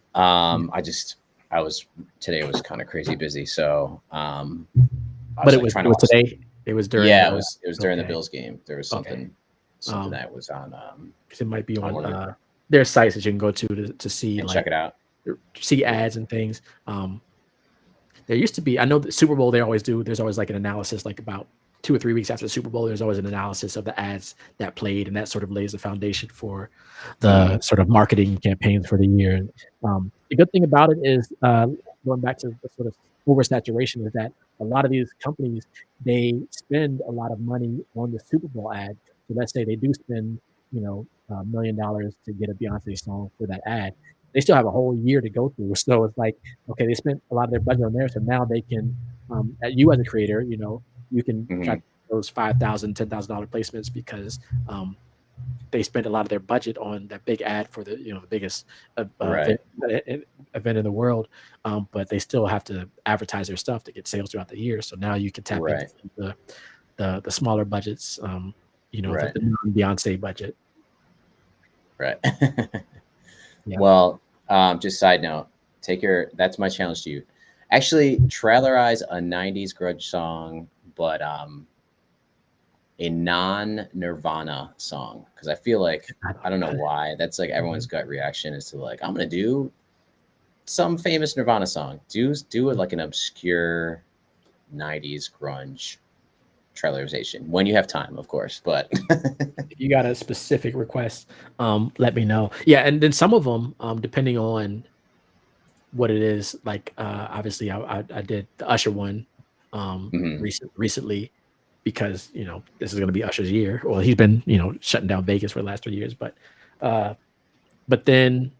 Today was kind of crazy busy, so but it was today. It was during. Yeah, it was during the Bills game. There was something that was on. Because it might be on. There are sites that you can go to see and check it out. See ads and things. There used to be. I know the Super Bowl. They always do. There's always like an analysis, like about 2 or 3 weeks after the Super Bowl. There's always an analysis of the ads that played, and that sort of lays the foundation for the sort of marketing campaigns for the year. The good thing about it is going back to the sort of oversaturation is that a lot of these companies, they spend a lot of money on the Super Bowl ad. So let's say they do spend, $1 million to get a Beyonce song for that ad. They still have a whole year to go through. So it's like, okay, they spent a lot of their budget on there. So now they can, you as a creator, you can try those $5,000, $10,000 placements because they spent a lot of their budget on that big ad for the the biggest event in the world, but they still have to advertise their stuff to get sales throughout the year. So now you can tap into the smaller budgets, the non-Beyonce budget. Right. Well, just side note, that's my challenge to you. Actually, trailerize a 90s grunge song, but a non-Nirvana song, because I feel like I don't know why that's like everyone's gut reaction is to like I'm gonna do some famous Nirvana song. Do it like an obscure 90s grunge trailerization when you have time, of course. But if you got a specific request, let me know. Yeah, and then some of them, depending on what it is, like obviously I did the Usher one recently. Because this is going to be Usher's year. Well, he's been shutting down Vegas for the last 3 years, but then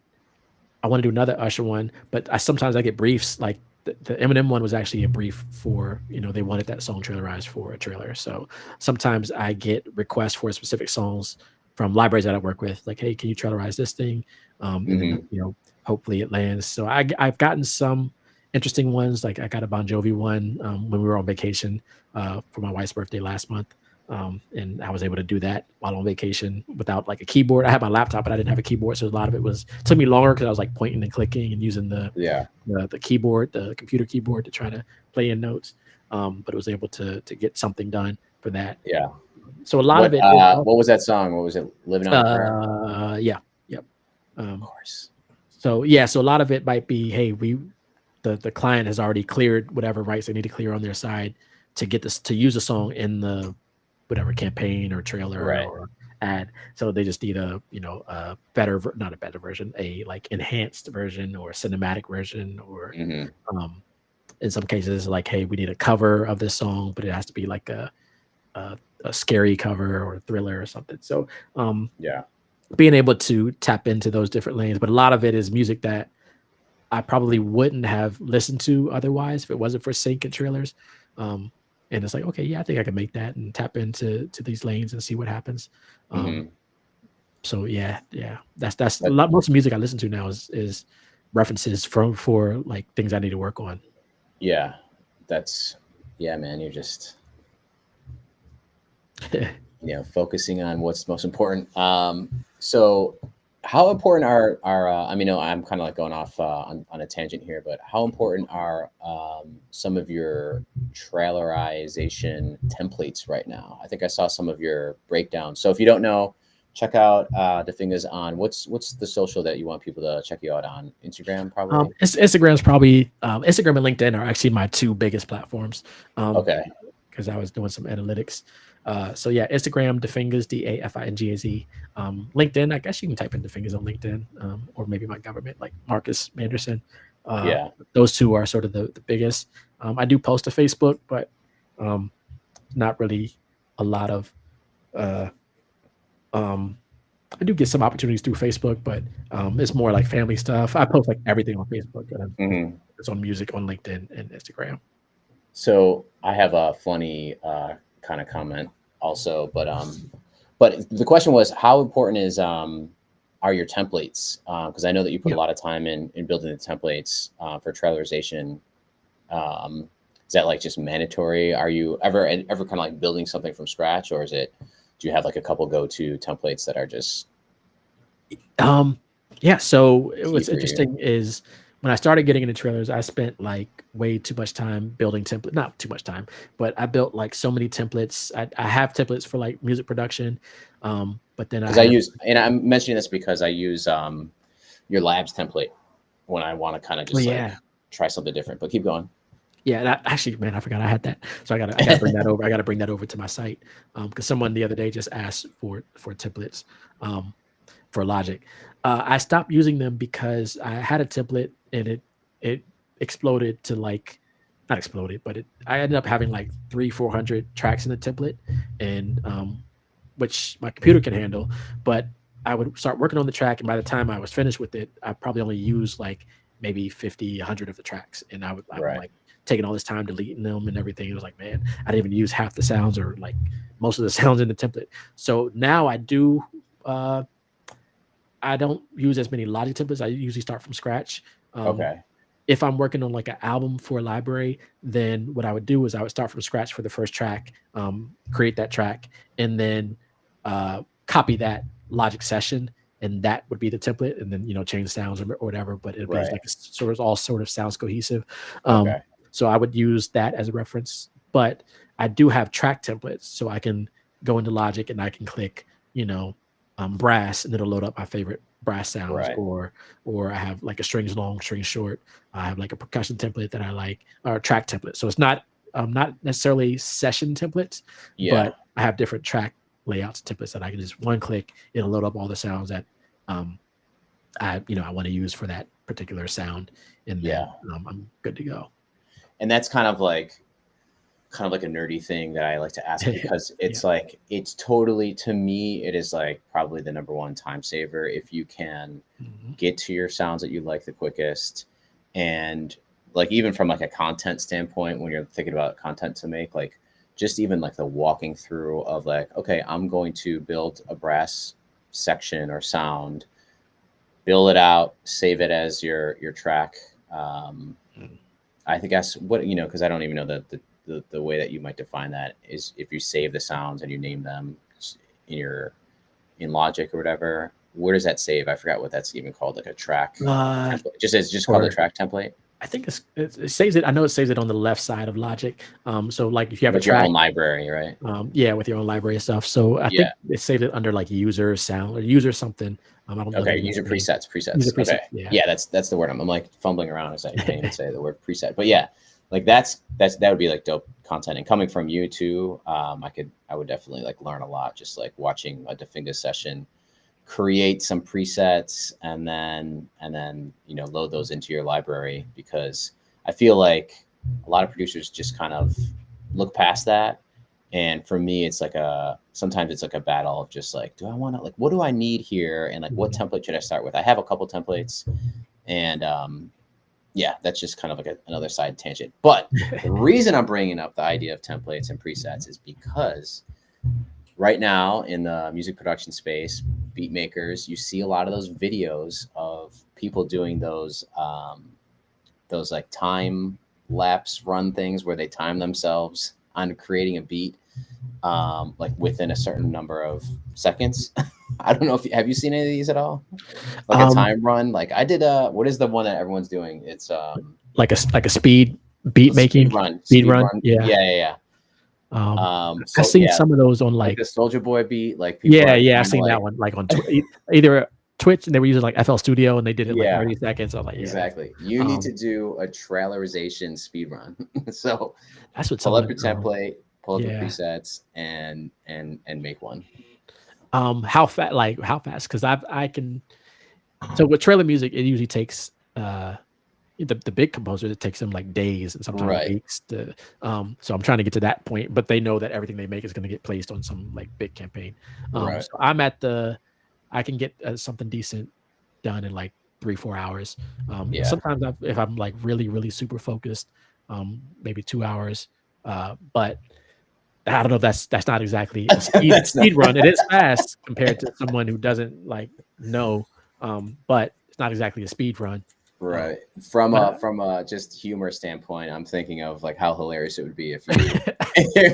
I want to do another Usher one, but sometimes I get briefs. Like the Eminem one was actually a brief for, they wanted that song trailerized for a trailer. So sometimes I get requests for specific songs from libraries that I work with, like, hey, can you trailerize this thing? And then hopefully it lands. So I've gotten some interesting ones. Like I got a Bon Jovi one when we were on vacation for my wife's birthday last month. And I was able to do that while on vacation without like a keyboard. I had my laptop, but I didn't have a keyboard, so a lot of it took me longer because I was like pointing and clicking and using the keyboard, the computer keyboard, to try to play in notes. But it was able to get something done for that. Yeah. So a lot of it. What was that song? What was it? Living on a Prayer? Yeah. Yep. Of course. So yeah, so a lot of it might be, hey, the client has already cleared whatever rights they need to clear on their side to get this, to use a song in the whatever campaign or trailer or ad. So they just need a better, not a better version, a like enhanced version or cinematic version, or in some cases like, hey, we need a cover of this song, but it has to be like a scary cover or a thriller or something. So being able to tap into those different lanes, but a lot of it is music that I probably wouldn't have listened to otherwise if it wasn't for sync and trailers. And it's like, okay, yeah, I think I can make that and tap into these lanes and see what happens. So yeah, that's a lot. Most of the music I listen to now is references for like things I need to work on. Yeah, man. You're just focusing on what's most important. So how important are I mean, no, I'm kind of like going off on a tangent here, but how important are some of your trailerization templates right now? I think I saw some of your breakdowns. So if you don't know, check out DaFingaz on what's the social that you want people to check you out on? Instagram, probably. Instagram's probably Instagram and LinkedIn are actually my two biggest platforms. Okay. Because I was doing some analytics. So yeah, Instagram, DaFingaz, DaFingaz. LinkedIn, I guess you can type in DaFingaz on LinkedIn, or maybe my government, like Marcus Manderson. Those two are sort of the biggest. I do post to Facebook, but not really a lot of. I do get some opportunities through Facebook, but it's more like family stuff. I post like everything on Facebook. It's on music on LinkedIn and Instagram. So I have a funny kind of comment also, but the question was, how important are your templates? Because I know that you put a lot of time in building the templates for trailerization. Is that like just mandatory? Are you ever kind of like building something from scratch, or do you have like a couple go-to templates that are just? Yeah. So what's interesting is when I started getting into trailers, I spent like way too much time building templates. Not too much time, but I built like so many templates. I have templates for like music production, but then and I'm mentioning this because I use your labs template when I want to kind of just like try something different. But keep going. Yeah, and actually, man, I forgot I had that. So I gotta bring that over. I gotta bring that over to my site because someone the other day just asked for templates for Logic. I stopped using them because I had a template and it exploded to like, not exploded, but I ended up having like 300-400 tracks in the template, and which my computer can handle. But I would start working on the track, and by the time I was finished with it, I probably only used like maybe 50, 100 of the tracks, and I'm like taking all this time deleting them and everything. It was like, man, I didn't even use half the sounds or like most of the sounds in the template. So now I do. I don't use as many Logic templates. I usually start from scratch. Okay. If I'm working on like an album for a library, then what I would do is I would start from scratch for the first track, create that track, and then copy that Logic session, and that would be the template, and then change the sounds or whatever. But it'd be like all sort of sounds cohesive. So I would use that as a reference. But I do have track templates, so I can go into Logic and I can click, brass, and it'll load up my favorite brass sounds, or I have like a strings long, strings short. I have like a percussion template that I like, or a track template. So it's not necessarily session templates, but I have different track layouts templates that I can just one click, it'll load up all the sounds that I want to use for that particular sound, and then I'm good to go. And that's kind of like kind of like a nerdy thing that I like to ask, because it's Yeah. like, it's totally, to me, it is like probably the number one time saver if you can Mhm. get to your sounds that you like the quickest. And like, even from like a content standpoint, when you're thinking about content to make, like just even like the walking through of like, okay, I'm going to build a brass section or sound, build it out, save it as your track. Mm. I think that's what, because I don't even know the way that you might define that is if you save the sounds and you name them in Logic or whatever. Where does that save? I forgot what that's even called, like a track template. Just called a Or track template. I think it saves it. I know it saves it on the left side of Logic. So like if you have a With your track, own library, right? yeah, with your own library and stuff. So I think Yeah. it saved it under like user sound or user something. I don't know the Okay. exact User name. presets. User Okay. presets. Yeah. Yeah, that's the word. I'm like fumbling around as I can't even say the word preset. But yeah, like that would be like dope content. And coming from you too, I would definitely like learn a lot just like watching a DaFingaz session, create some presets, and then load those into your library, because I feel like a lot of producers just kind of look past that. And for me, it's like sometimes it's like a battle of just like, do I want to, like, what do I need here, and like what Mhm. template should I start with? I have a couple templates, and yeah, that's just kind of like another side tangent. But the reason I'm bringing up the idea of templates and presets is because right now in the music production space, beat makers, you see a lot of those videos of people doing those like time lapse run things where they time themselves on creating a beat, like within a certain number of seconds. I don't know if have you seen any of these at all? Like a Um, time run. Like I did. What is the one that everyone's doing? It's like a speed beat making speed speed run. run. Yeah. Yeah. I've So seen yeah, some of those on like like the Soldier Boy beat. Like people yeah, are yeah. I've trying to seen that like, one like on either Twitch and they were using like FL Studio and they did it like yeah, 30 seconds. I was like, yeah, exactly. You need to do a trailerization speed run. So that's what pull up someone your template, pull up your yeah. presets, and make one. How fast? Like how fast? Because I can. So with trailer music, it usually takes the big composers. It takes them like days and sometimes Right. weeks to. So I'm trying to get to that point, but they know that everything they make is going to get placed on some like big campaign. Right. So I'm at the. I can get something decent done in like 3-4 hours. Yeah. Sometimes if I'm like really really super focused, maybe 2 hours. But I don't know if that's not exactly a That's not speed run. It is fast compared to someone who doesn't like know, but it's not exactly a speed run. right. But From a just humor standpoint, I'm thinking of like how hilarious it would be if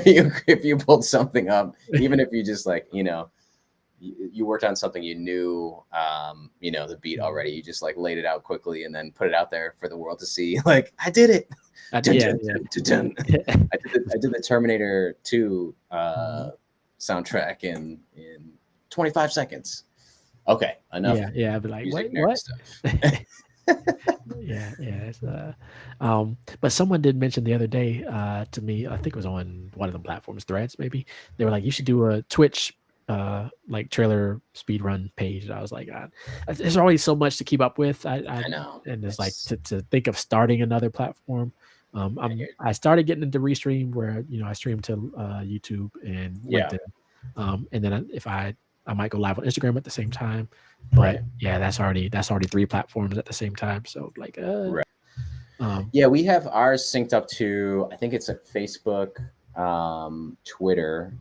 you if you pulled something up, even if you just like, you worked on something you knew, the beat already. You just like laid it out quickly and then put it out there for the world to see. Like, I did it. Dun, yeah, dun, yeah. dun, dun, dun. I did the Terminator 2 soundtrack in 25 seconds. Okay, enough Yeah, yeah. I'd be like, music wait, nerd what? stuff. Yeah, yeah. But someone did mention the other day to me, I think it was on one of the platforms, Threads, maybe. They were like, you should do a Twitch like trailer speed run page. And I was like, there's always so much to keep up with. I know. And it's like It's, to think of starting another platform. I hear I started getting into Restream where I stream to YouTube and Yeah. LinkedIn. And then if I might go live on Instagram at the same time. Right. But yeah, that's already 3 platforms at the same time. So like Right. um Yeah, we have ours synced up to, I think it's like Facebook, Twitter,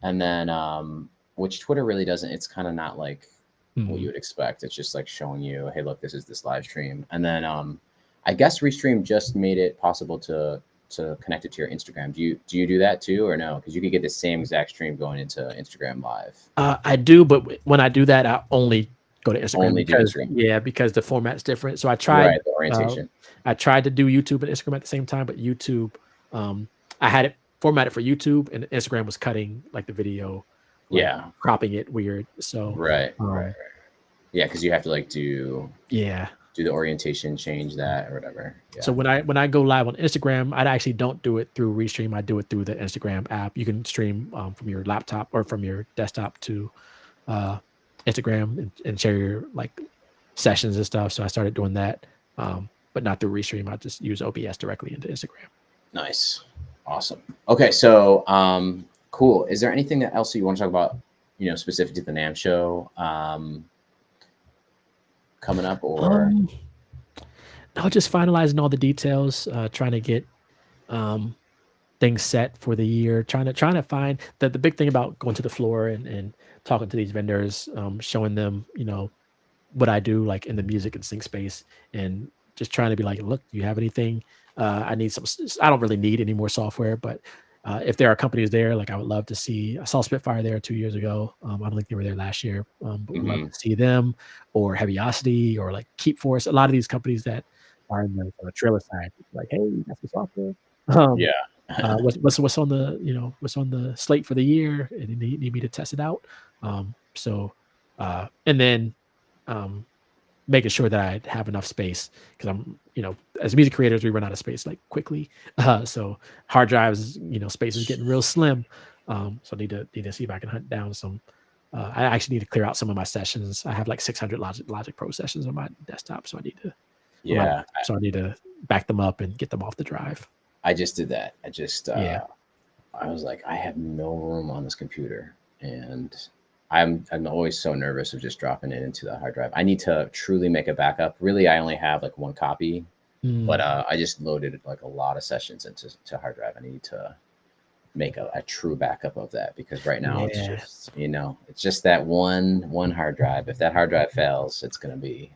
and then which Twitter really doesn't. It's kind of not like what you would expect. It's just like showing you, hey, look, this is this live stream, and then I guess Restream just made it possible to connect it to your Instagram. Do you do that too, or no? Because you could get the same exact stream going into Instagram Live. I do, but when I do that, I only go to Instagram Only do because Instagram. because the format's different. So Right, the uh, orientation. I tried to do YouTube and Instagram at the same time, but YouTube, I had it formatted for YouTube, and Instagram was cutting like the video, like Yeah. cropping it weird. So Right. Yeah, because you have to like do yeah. the orientation, change that or whatever. Yeah. So when I go live on Instagram, I actually don't do it through Restream. I do it through the Instagram app. You can stream from your laptop or from your desktop to Instagram and share your like sessions and stuff. So I started doing that, but not through Restream. I just use OBS directly into Instagram. Nice. Awesome. Okay, so cool. Is there anything else you want to talk about? Specific to the NAMM show coming up, or Um, no, just finalizing all the details, trying to get um things set for the year, trying to find the big thing about going to the floor and talking to these vendors, showing them, what I do, like, in the music and sync space, and just trying to be like, "Look, do you have anything? I need some I don't really need any more software, but, if there are companies there, like, I would love to see." I saw Spitfire there 2 years ago. I don't think they were there last year, but would love Mhm. to see them or Heaviosity or, like, Keep Force. A lot of these companies that are in the trailer side, like, "Hey, you got some software?" Um, Yeah. what's on the, what's on the slate for the year, and they need me to test it out. And then, um making sure that I have enough space because as music creators, we run out of space like quickly. So hard drives, space is getting real slim. So need to see if I can hunt down some. I actually need to clear out some of my sessions. I have like 600 Logic Pro sessions on my desktop, so I need to on my Yeah. laptop, so I need to back them up and get them off the drive. I just did that. Yeah. I was like, I have no room on this computer, and I'm always so nervous of just dropping it into the hard drive. I need to truly make a backup. Really, I only have like one copy, but Mm, I just loaded like a lot of sessions into hard drive. I need to make a true backup of that, because right now yeah. it's just that one hard drive. If that hard drive fails, it's gonna be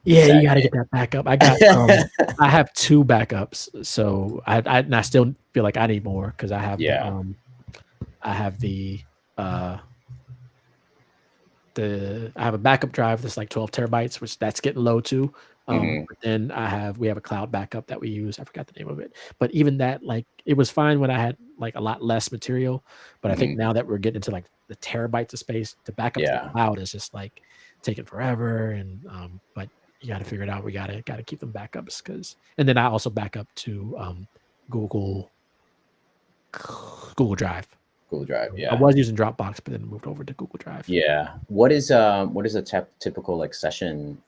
Yeah, sad you gotta get that backup. day. I have 2 backups, so I still feel like I need more because Yeah. I have uh, I have a backup drive that's like 12 terabytes, which that's getting low too. Hmm. But then we have a cloud backup that we use. I forgot the name of it. But even that, like, it was fine when I had like a lot less material. But I think Hmm. now that we're getting into like the terabytes of space, to back up to the Yeah. cloud is just like taking forever. And but you gotta figure it out. We gotta keep them backups because and then I also back up to Google Google Drive. Google Drive. So I Yeah. was using Dropbox, but then moved over to Google Drive. Yeah. What is a typical like session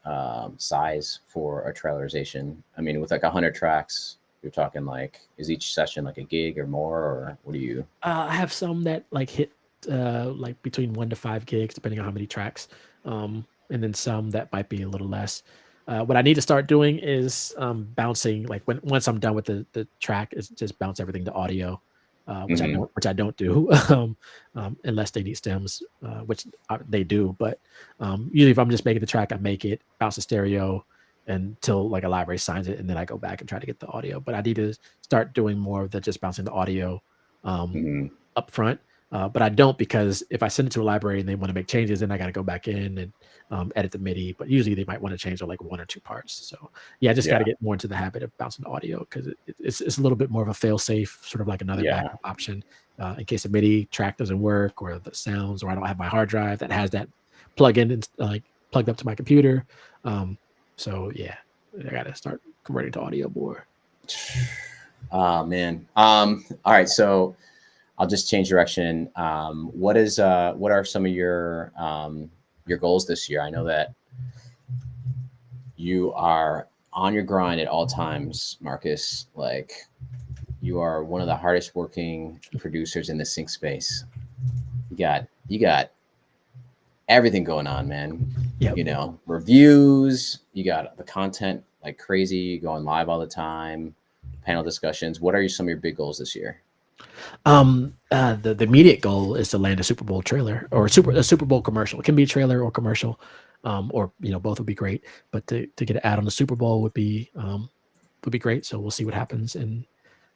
size for a trailerization? I mean, with like 100 tracks, you're talking like, is each session like a gig or more, or what do you? I have some that like hit like between 1 to 5 gigs, depending on how many tracks, and then some that might be a little less. What I need to start doing is bouncing. Like once I'm done with the track, is just bounce everything to audio, Hmm. which I don't do unless they need stems, which they do. But usually, if I'm just making the track, I make it bounce to stereo until like a library signs it, and then I go back and try to get the audio. But I need to start doing more of the just bouncing the audio um, Hmm. upfront. But I don't because if I send it to a library and they want to make changes, then I got to go back in and edit the MIDI. But usually they might want to change like 1 or 2 parts. So yeah, I just got Yeah. to get more into the habit of bouncing the audio because it's a little bit more of a fail safe, sort of like another Yeah. backup option in case the MIDI track doesn't work or the sounds or I don't have my hard drive that has that plug-in and like plugged up to my computer. Um, so yeah, I got to start converting to audio more. Oh man. All right. So I'll just change direction. What are some of your goals this year? I know that you are on your grind at all times, Marcus. Like, you are one of the hardest working producers in the sync space. You got everything going on, man. Yep. Reviews, you got the content like crazy, going live all the time, panel discussions. What are some of your big goals this year? The immediate goal is to land a Super Bowl trailer or a Super Bowl commercial. It can be a trailer or commercial, or both would be great. But to get an ad on the Super Bowl would be great. So we'll see what happens in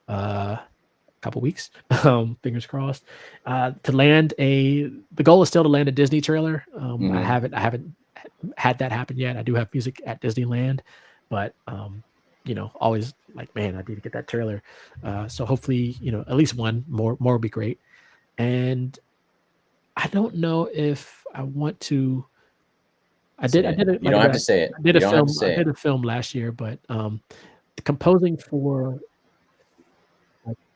a couple weeks. Fingers crossed. The goal is still to land a Disney trailer. Hmm. I haven't had that happen yet. I do have music at Disneyland, but always like, man, I need to get that trailer. So hopefully, at least one more would be great. And I don't know if I want to. Say I it. did it You like I don't have said. to say it. I did You a don't have to film. I say did it. a film last year, but composing for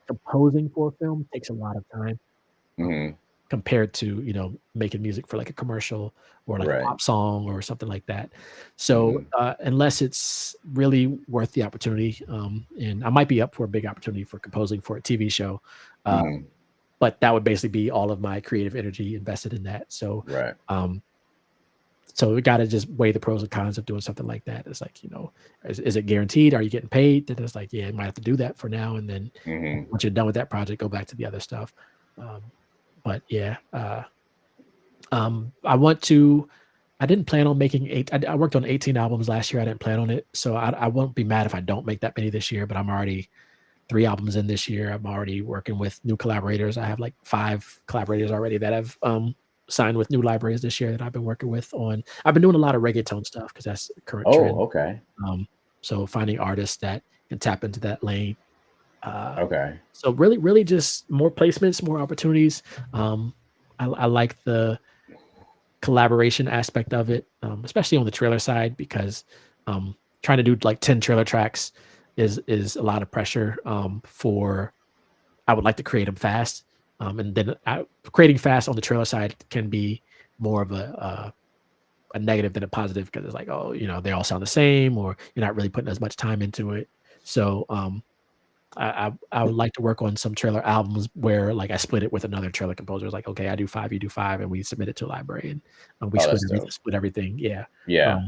composing for a film takes a lot of time. Um, Hmm. compared to, you know, making music for like a commercial or like a Right. pop song or something like that. So unless it's really worth the opportunity, and I might be up for a big opportunity for composing for a TV show, uh, Mm-hmm. but that would basically be all of my creative energy invested in that. So Right. um, so we got to just weigh the pros and cons of doing something like that. It's like, you know, is it guaranteed? Are you getting paid? Then it's like, yeah, you might have to do that for now. And then Mm-hmm. once you're done with that project, go back to the other stuff. Um, but yeah, I want to. I didn't plan on making eight. I worked on 18 albums last year. I didn't plan on it, so I won't be mad if I don't make that many this year. But I'm already 3 albums in this year. I'm already working with new collaborators. I have like 5 collaborators already that have signed with new libraries this year that I've been working with on. I've been doing a lot of reggaeton stuff because that's a current Oh, trend. okay. So finding artists that can tap into that lane. Uh, Okay. so really, really just more placements, more opportunities. I like the collaboration aspect of it, especially on the trailer side, because trying to do like 10 trailer tracks is a lot of pressure for. I would like to create them fast, and then creating fast on the trailer side can be more of a negative than a positive because it's like, oh, you know, they all sound the same, or you're not really putting as much time into it. So I would like to work on some trailer albums where like I split it with another trailer composer. It's like, okay, I do 5, you do 5, and we submit it to a library, and we Oh, that's dope. split everything. Yeah. Yeah.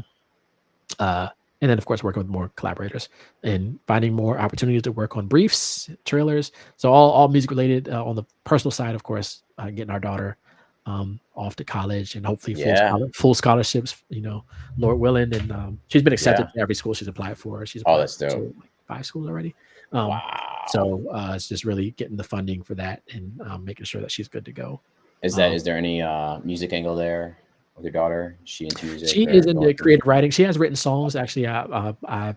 Um, and then of course working with more collaborators and finding more opportunities to work on briefs, trailers. So all music related. On the personal side, of course, getting our daughter off to college and hopefully Yeah. full scholarships. You know, Lord willing, and she's been accepted Yeah. to every school she's applied for. She's Oh, applied that's dope. to like 5 schools already. Um, Wow. so it's just really getting the funding for that and making sure that she's good to go. Is Um, there any music angle there with your daughter? Is she into She music is or into going through? creative writing. She has written songs. Actually, I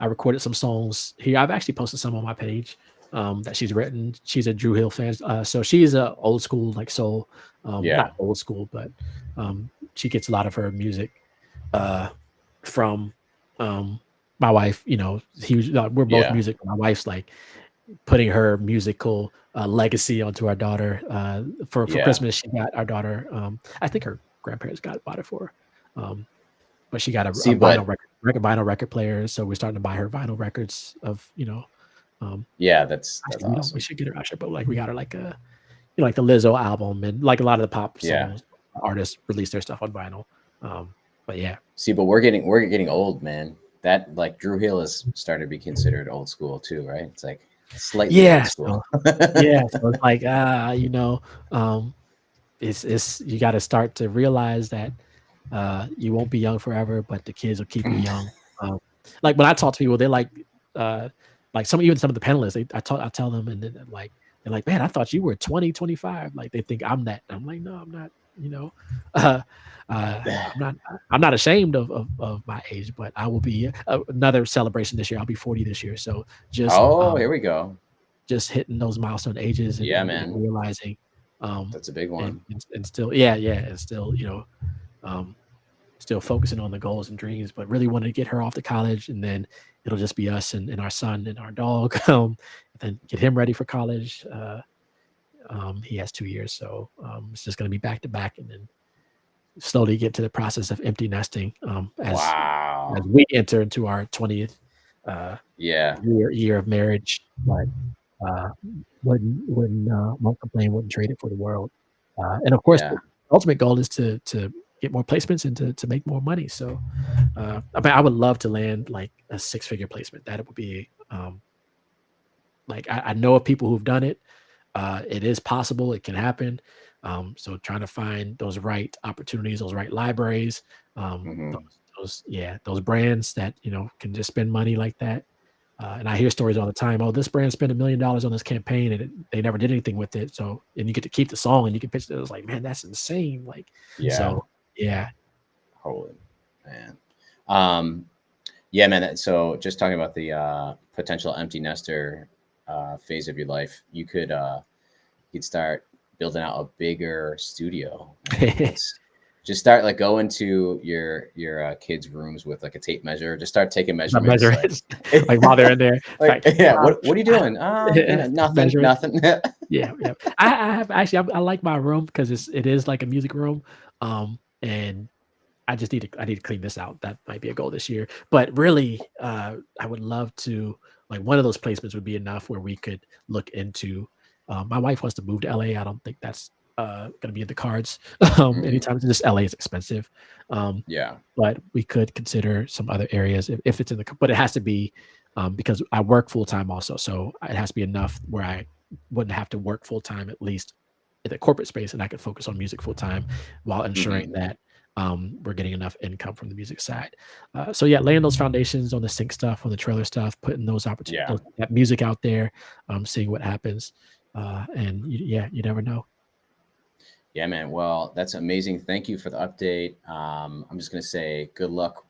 recorded some songs here. I've actually posted some on my page that she's written. She's a Drew Hill fan, so she's a old school like soul, not Yeah. old school, but she gets a lot of her music uh, from my wife. You know, we're both Yeah. music. My wife's like putting her musical legacy onto our daughter. For Yeah. Christmas, she got our daughter. I think her grandparents bought it for her. But she got See, a vinyl but vinyl record player, so we're starting to buy her vinyl records of, you know. Um, yeah, that's actually, we awesome. should get her actually, but like we got her like a, you know, like the Lizzo album and like a lot of the pop Yeah. songs artists release their stuff on vinyl. But yeah, See, but we're getting old, man. That like Drew Hill is starting to be considered old school too, right? It's like slightly old yeah, school. so yeah, so it's like you know, um, it's you got to start to realize that you won't be young forever, but the kids will keep you young. Um, like when I talk to people, they're uh, like even some of the panelists, I tell them, and then they're like, man, I thought you were 20, 25. Like they think I'm that. I'm like, no, I'm not. You know, uh, I'm not ashamed of my age, but I will be another celebration this year. I'll be 40 this year, so just Oh, here we go. just hitting those milestone ages Yeah, and man. realizing, um, That's a big one. and still, yeah, and still, you know, um, still focusing on the goals and dreams, but really wanted to get her off to college, and then it'll just be us and our son and our dog, and then get him ready for college. He has 2 years, so it's just going to be back to back, and then slowly get to the process of empty nesting as Wow. we enter into our 20th uh, Yeah. year of marriage. But uh, won't complain, wouldn't trade it for the world. And of course, the Yeah. ultimate goal is to get more placements and to make more money. So, I mean, I would love to land like a 6-figure placement. That would be like I know of people who've done it. It is possible. It can happen. So trying to find those right opportunities, those right libraries, Hmm. those brands that, you know, can just spend money like that. And I hear stories all the time. Oh, this brand spent $1 million on this campaign and they never did anything with it. So, and you get to keep the song and you can pitch it. It's like, man, that's insane. Like, Yeah. so yeah. Holy man. Um, yeah, man. So just talking about the potential empty nester phase of your life, you'd start building out a bigger studio. Man. Let's just start like go into your kids' rooms with like a tape measure. Just start taking Not measurements, measure it like while they're in there. It's like like, yeah. What are you doing? Nothing, measure it. nothing. Yeah, yeah. I have actually I like my room because it is like a music room. And I need to clean this out. That might be a goal this year. But really, I would love to like one of those placements would be enough where we could look into. My wife wants to move to LA. I don't think that's going to be in the cards Mhm. anytime. Just LA is expensive. Um, Yeah. but we could consider some other areas if it's in the. But it has to be because I work full time also, so it has to be enough where I wouldn't have to work full time at least in the corporate space, and I could focus on music full time while ensuring Hmm. that we're getting enough income from the music side. So yeah, laying those foundations on the sync stuff, on the trailer stuff, putting those Yeah. that music out there, seeing what happens, yeah, you never know. Yeah, man. Well, that's amazing. Thank you for the update. I'm just gonna say good luck.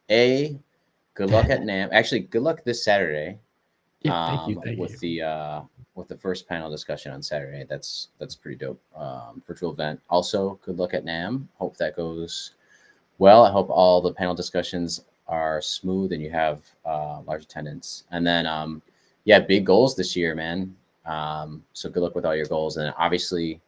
Good luck at NAMM. Actually, good luck this Saturday. Yeah, thank With you. the first panel discussion on Saturday. That's pretty dope. Virtual event. Also, good luck at NAMM. Hope that goes well. I hope all the panel discussions are smooth and you have large attendance. And then, yeah, big goals this year, man. So good luck with all your goals. And obviously,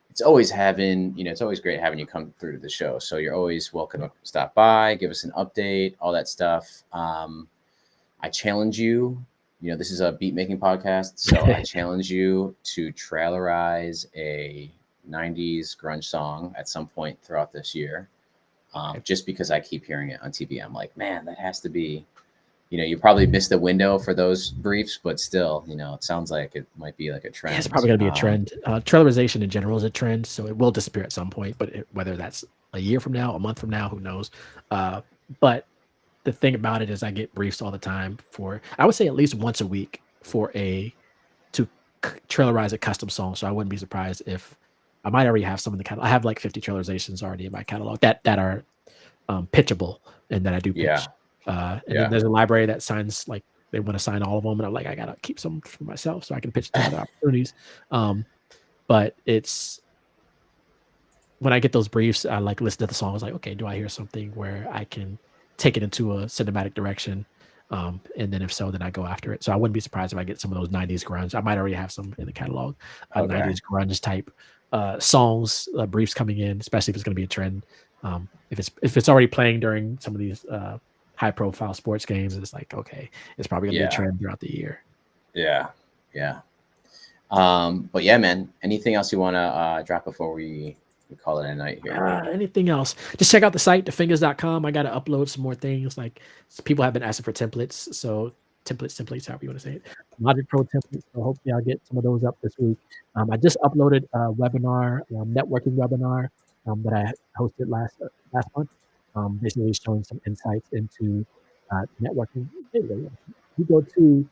it's always great having you come through to the show. So you're always welcome to stop by, give us an update, all that stuff. I challenge you. This is a beat making podcast, so I challenge you to trailerize a '90s grunge song at some point throughout this year. Just because I keep hearing it on TV, I'm like, man, that has to be. You probably missed the window for those briefs, but still, it sounds like it might be like a Yeah, it's trend. probably going to be a trend. Traillerization in general is a trend, so it will disappear at some point. But whether that's a year from now, a month from now, who knows? Uh, but the thing about it is, I get briefs all the time for, I would say, at least once a week for to trailerize a custom song. So I wouldn't be surprised if I might already have some in the catalog. I have like 50 trailerizations already in my catalog that are pitchable and that I do pitch. Yeah, And then yeah, there's a library that signs like they want to sign all of them, and I'm like, I gotta keep some for myself so I can pitch to other opportunities. Um, but it's when I get those briefs, I like listen to the song. I was like, okay, do I hear something where I can take it into a cinematic direction? And then if so, then I go after it. So I wouldn't be surprised if I get some of those 90s grunge. I might already have some in the catalog, okay, 90s grunge type songs, briefs coming in, especially if it's going to be a trend. If it's already playing during some of these high profile sports games, it's like, okay, it's probably going to be a yeah, trend throughout the year. yeah, yeah. But yeah, man. Anything else you want to drop before we call it a night here? Anything else? Just check out the site, DaFingaz.com. I got to upload some more things. Like people have been asking for templates. So templates, however you want to say it. Logic Pro templates. So hopefully I'll get some of those up this week. I just uploaded a webinar, networking webinar that I hosted last month. Basically showing some insights into networking. There you go. Yeah. You go to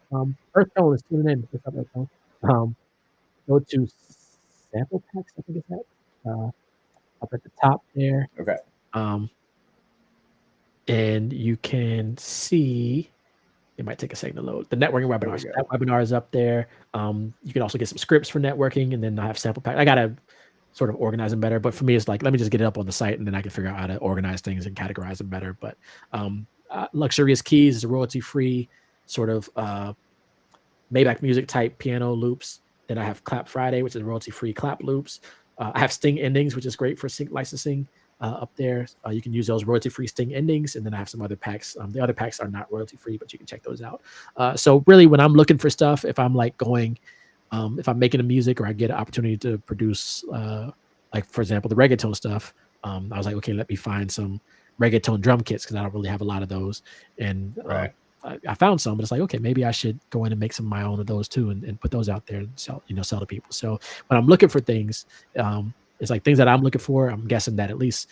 Earth Tone is tuning in. What's up, Earth Tone? Um, Go to sample packs. I think it's that. Up at the top there. Okay. Um, and you can see it might take a second to load the networking There we webinars. go. That webinar is up there. You can also get some scripts for networking, and then I have sample pack. I gotta sort of organize them better, but for me, it's like let me just get it up on the site, and then I can figure out how to organize things and categorize them better. But Luxurious Keys is a royalty-free sort of Maybach Music type piano loops. Then I have Clap Friday, which is royalty-free clap loops. I have Sting endings, which is great for sync licensing up there. You can use those royalty-free Sting endings, and then I have some other packs. The other packs are not royalty-free, but you can check those out. So really, when I'm looking for stuff, if I'm like going, if I'm making a music or I get an opportunity to produce, like for example, the reggaeton stuff, I was like, okay, let me find some reggaeton drum kits because I don't really have a lot of those, and Right. I found some, but it's like, okay, maybe I should go in and make some of my own of those too, and put those out there and sell to people. So when I'm looking for things, it's like things that I'm looking for. I'm guessing that at least,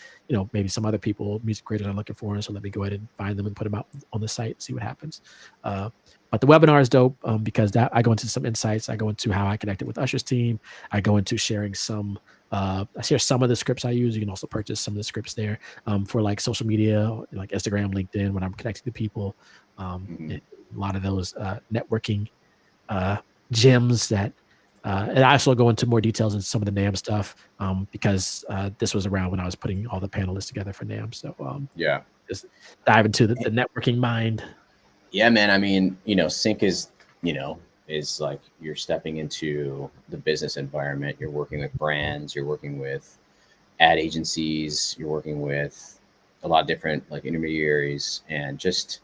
maybe some other people, music creators are looking for. And so let me go ahead and find them and put them out on the site and see what happens. But the webinar is dope because that I go into some insights. I go into how I connected with Usher's team. I go into sharing I share some of the scripts I use. You can also purchase some of the scripts there for like social media, like Instagram, LinkedIn, when I'm connecting to people. Mhm. A lot of those networking gems that And I also go into more details in some of the NAMM stuff because this was around when I was putting all the panelists together for NAMM. So Yeah. just dive into the networking mind. Yeah, man. I mean, sync is, is like you're stepping into the business environment. You're working with brands, you're working with ad agencies, you're working with a lot of different like intermediaries, and just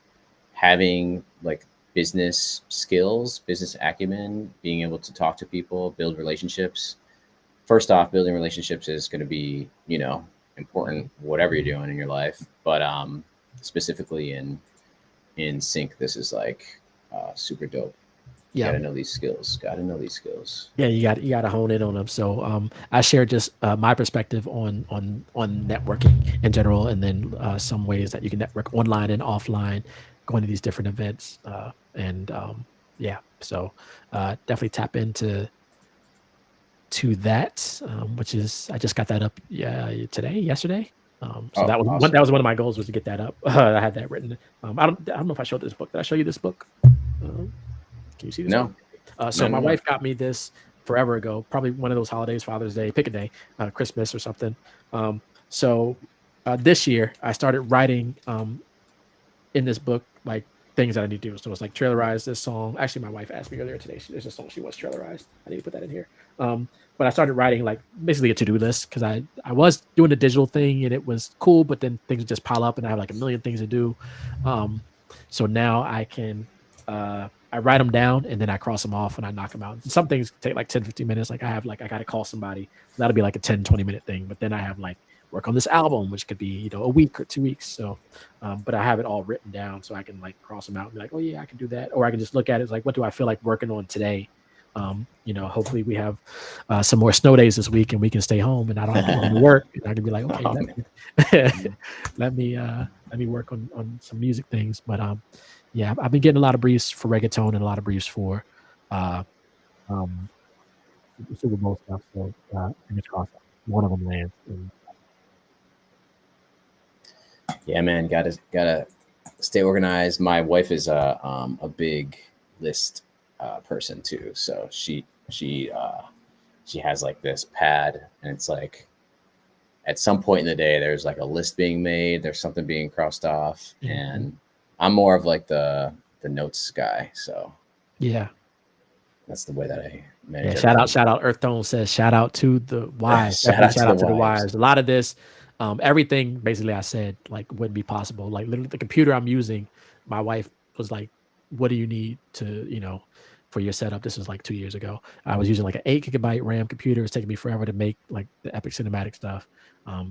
having like business skills, business acumen, being able to talk to people, build relationships. First off, building relationships is going to be, important whatever you're doing in your life, but specifically in sync, this is like super dope. You got Yeah. to know these skills. Got to know these skills. Yeah, you got to hone in on them. So I share just my perspective on networking in general, and then some ways that you can network online and offline, going to these different events, and yeah. So definitely tap into that, which is I just got that up yesterday. So Oh, that awesome. was one of my goals was to get that up. I had that written. I don't know if I showed this book. Did I show you this book? Um, can you see this book? No, So no, my no, no. wife got me this forever ago, probably one of those holidays, Father's Day, pick a day, Christmas or something. So this year I started writing in this book like things that I need to do. So it's like trailerize this song. Actually, my wife asked me earlier today. There's a song she wants trailerize. I need to put that in here. But I started writing like basically a to-do list because I was doing the digital thing and it was cool, but then things just pile up and I have like a million things to do. Um, so now I write them down and then I cross them off and I knock them out. Some things take like 10, 15 minutes. Like I got to call somebody. That'll be like a 10, 20-minute thing. But then I have like work on this album, which could be, a week or 2 weeks. So, but I have it all written down so I can like cross them out and be like, oh yeah, I can do that. Or I can just look at it as like, what do I feel like working on today? Hopefully we have some more snow days this week and we can stay home and I don't have to go to work. And I can be like, okay, let me work on some music things. But yeah, I've been getting a lot of briefs for reggaeton and a lot of briefs for uh, um, Super Bowl stuff. So fingers crossed one of them lands. And, Yeah, man. Gotta stay organized. My wife is a big list person too, so she has like this pad, and it's like at some point in the day there's like a list being made, there's something being crossed off, and I'm more of like the notes guy, so yeah. that's the way that I Yeah, manage shout everything. out Earth Tone says shout out to the wives. Shout Definitely out to shout the out to the wives. wives. A lot of this, everything basically I said like wouldn't be possible. Like literally the computer I'm using, my wife was like, what do you need to, for your setup? This was like 2 years ago. I was using like an 8 GB RAM computer. It's taking me forever to make like the epic cinematic stuff.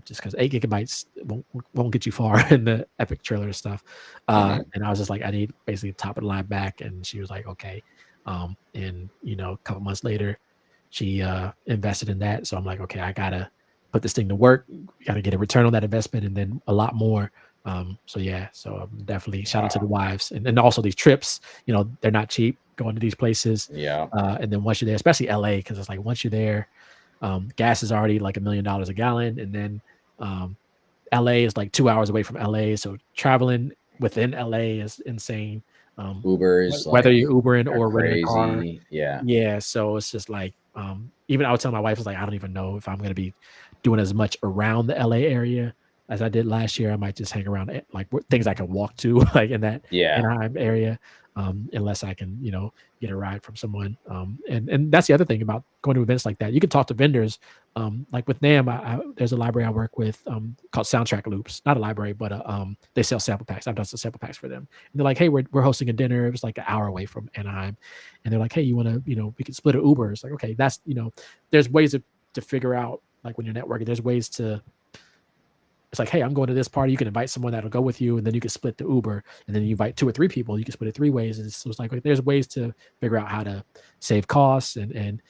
Just because 8 GB won't get you far in the epic trailer stuff. And I was just like, I need basically top of the line back. And she was like, okay. And a couple months later, she invested in that. So I'm like, okay, I gotta put this thing to work. Got to get a return on that investment, and then a lot more. So yeah, so definitely shout out to the Wow. wives, and also these trips. They're not cheap going to these places. Yeah. And then once you're there, especially LA, because it's like once you're there, gas is already like $1 million a gallon, and then LA is like 2 hours away from LA, so traveling within LA is insane. Ubers Whether like you're Ubering are or renting a car, crazy. Yeah. yeah. So it's just like, even I would tell my wife, I was like, I don't even know if I'm gonna be doing as much around the LA area as I did last year. I might just hang around like things I can walk to, like in that Yeah. Anaheim area, unless I can, get a ride from someone. And that's the other thing about going to events like that. You can talk to vendors. Like with NAMM, there's a library I work with called Soundtrack Loops. Not a library, but they sell sample packs. I've done some sample packs for them. And they're like, hey, we're hosting a dinner. It was like an hour away from Anaheim. And they're like, hey, you want to, we can split an Uber. It's like, okay, that's, there's ways to figure out, like when you're networking, there's ways to, it's like, hey, I'm going to this party. You can invite someone that'll go with you, and then you can split the Uber, and then you invite 2 or 3 people. You can split it 3 ways. And so it's like there's ways to figure out how to save costs. And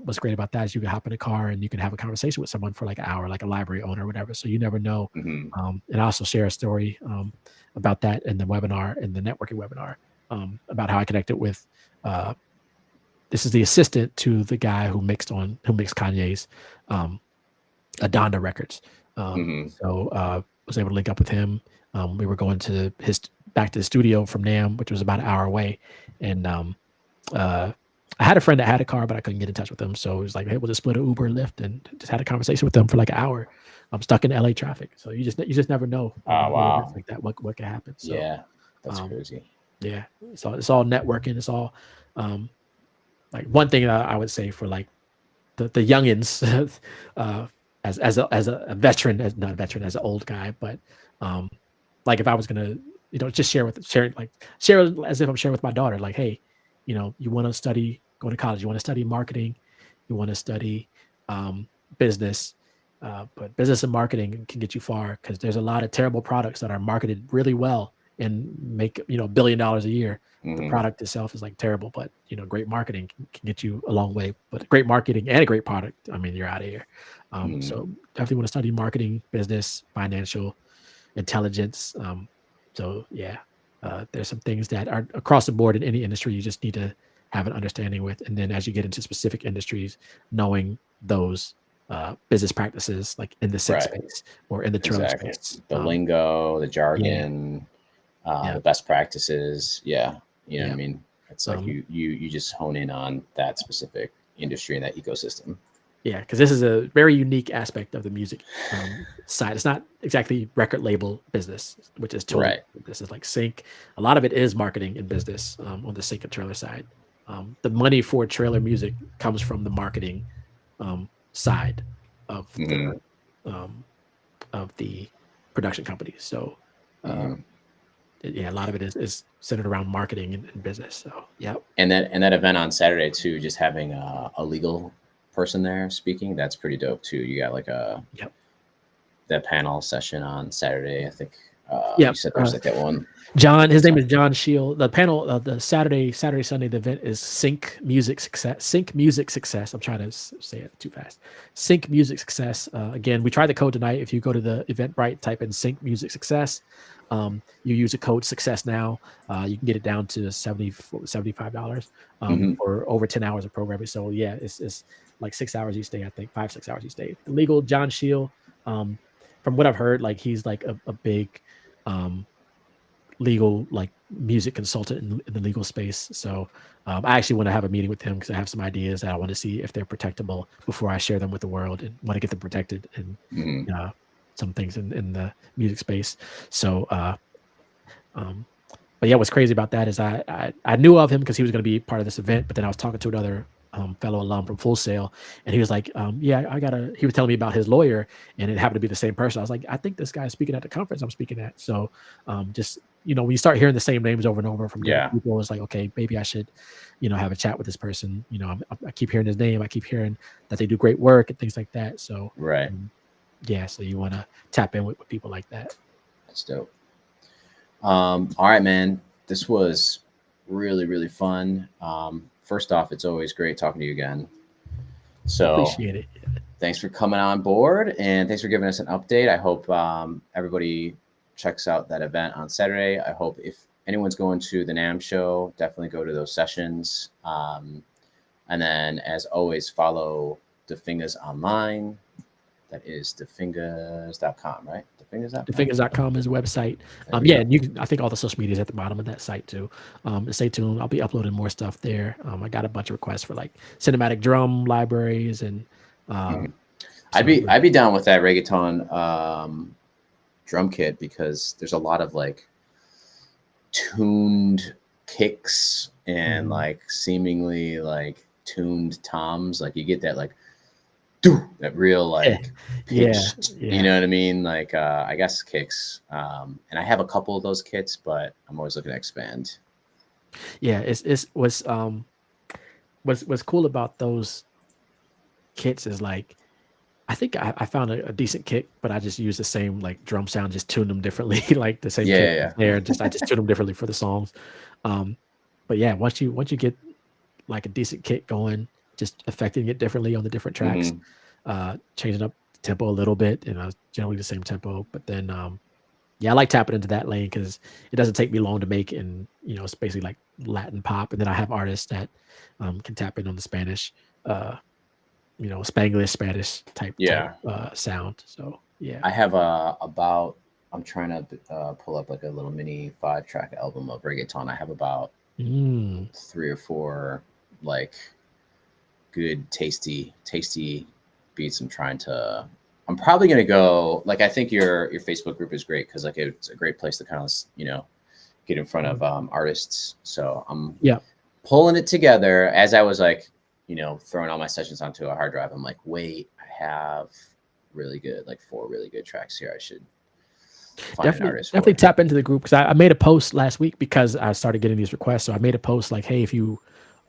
what's great about that is you can hop in a car and you can have a conversation with someone for like an hour, like a library owner or whatever. So you never know. Hmm. And I also share a story about that in the webinar, in the networking webinar, about how I connected with. This is the assistant to the guy who mixed Kanye's Donda records. Hmm. So was able to link up with him. We were going to back to the studio from NAMM, which was about an hour away, and I had a friend that had a car, but I couldn't get in touch with them. So it was like, hey, we'll just split an Uber and Lyft, and just had a conversation with them for like an hour. I'm stuck in LA traffic, so you just never know Oh with events wow. like that what can happen. So Yeah, that's um, crazy. yeah, it's all networking. It's all um, like one thing I would say for like the youngins, uh, as a veteran, as not a veteran, as an old guy, but um, like if I was gonna, just share as if I'm sharing with my daughter, like, hey, you want to study, go to college, you want to study marketing, you want to study business, but business and marketing can get you far because there's a lot of terrible products that are marketed really well and make $1 billion a year. The Hmm. product itself is like terrible, but great marketing can get you a long way. But great marketing and a great product, I mean, you're out of here. Hmm. So definitely want to study marketing, business, financial intelligence. So yeah, there's some things that are across the board in any industry. You just need to have an understanding with, and then as you get into specific industries, knowing those business practices, like in the sync Right. space or in the trailer Exactly. space. The lingo, the Yeah, jargon, yeah, the best practices. Yeah, you know what I yeah. mean. It's like Um, you just hone in on that specific industry and that ecosystem. Yeah, because this is a very unique aspect of the music side. It's not exactly record label business, which is totally Right. different. This is like sync. A lot of it is marketing and business on the sync and trailer side. The money for trailer music comes from the marketing side of Hmm. um, the production companies. So uh, Hmm. yeah, a lot of it is centered around marketing and business. So yeah, And that event on Saturday too, just having a legal person there speaking, that's pretty dope too. You got like yep, that panel session on Saturday. I think you yep. said there's like that one. John, his What's name up? is John Shield. The panel, the Sunday, the event is Sync Music Success. Sync Music Success. I'm trying to say it too fast. Sync Music Success. Again, we tried the code tonight. If you go to the Eventbrite, type in Sync Music Success. You use the code Success now. You can get it down to $75 Hmm. for over 10 hours of programming. So yeah, it's like 6 hours each day. I think 5 6 hours each day. The legal John Shield. Um, from what I've heard, like he's like a big um, legal like music consultant in the legal space. So I actually want to have a meeting with him because I have some ideas that I want to see if they're protectable before I share them with the world and want to get them protected and Hmm. uh, some things in the music space. So um, but yeah, what's crazy about that is I knew of him because he was going to be part of this event, but then I was talking to another fellow alum from Full Sail, and he was like, "Yeah, I gotta." He was telling me about his lawyer, and it happened to be the same person. I was like, "I think this guy's speaking at the conference I'm speaking at." So, just when you start hearing the same names over and over from different Yeah. people, it's like, okay, maybe I should, have a chat with this person. I keep hearing his name. I keep hearing that they do great work and things like that. So, Right. um, yeah, so you want to tap in with people like that. That's dope. All right, man. This was really, really fun. First off, it's always great talking to you again. So Appreciate it. thanks for coming on board and thanks for giving us an update. I hope everybody checks out that event on Saturday. I hope if anyone's going to the NAMM show, definitely go to those sessions. And then, as always, follow DaFingaz online. That is DaFingaz.com, right? DaFingaz.com. DaFingaz.com is a website. There we Yeah, go. and I think all the social media is at the bottom of that site too. Stay tuned. I'll be uploading more stuff there. I got a bunch of requests for like cinematic drum libraries and Mhm. I'd so be I'd be down with that reggaeton drum kit because there's a lot of like tuned kicks and mhm. like seemingly like tuned toms. Like you get that like doo, that real Yeah, like yeah, pitched, you yeah, know what I mean? Like I guess kicks. And I have a couple of those kits, but I'm always looking to expand. yeah. It's what's cool about those kits is like I think I found a decent kick, but I just use the same like drum sound, just tune them differently, like the same Yeah, kick yeah, there. Just I just tune them differently for the songs. Um, but yeah, once you get like a decent kick going, just affecting it differently on the different yeah. tracks, changing up the tempo a little bit, generally the same tempo. But then, yeah, I like tapping into that lane because it doesn't take me long to make, and it's basically like Latin pop. And then I have artists that can tap in on the Spanish, uh, Spanglish, Spanish type Yeah. sound. So yeah. I have about I'm trying to pull up like a little mini 5-track album of reggaeton. I have about Mm, 3 or 4 like good, tasty beats. I'm probably gonna go, like, I think your Facebook group is great because like it's a great place to kind of, you know, get in front of artists. So I'm Yeah. pulling it together as I was like, you know, throwing all my sessions onto a hard drive. I'm like, wait, I have really good, like 4 really good tracks here. I should find an artist for. Definitely tap into the group, because I made a post last week because I started getting these requests. So I made a post like, hey, if you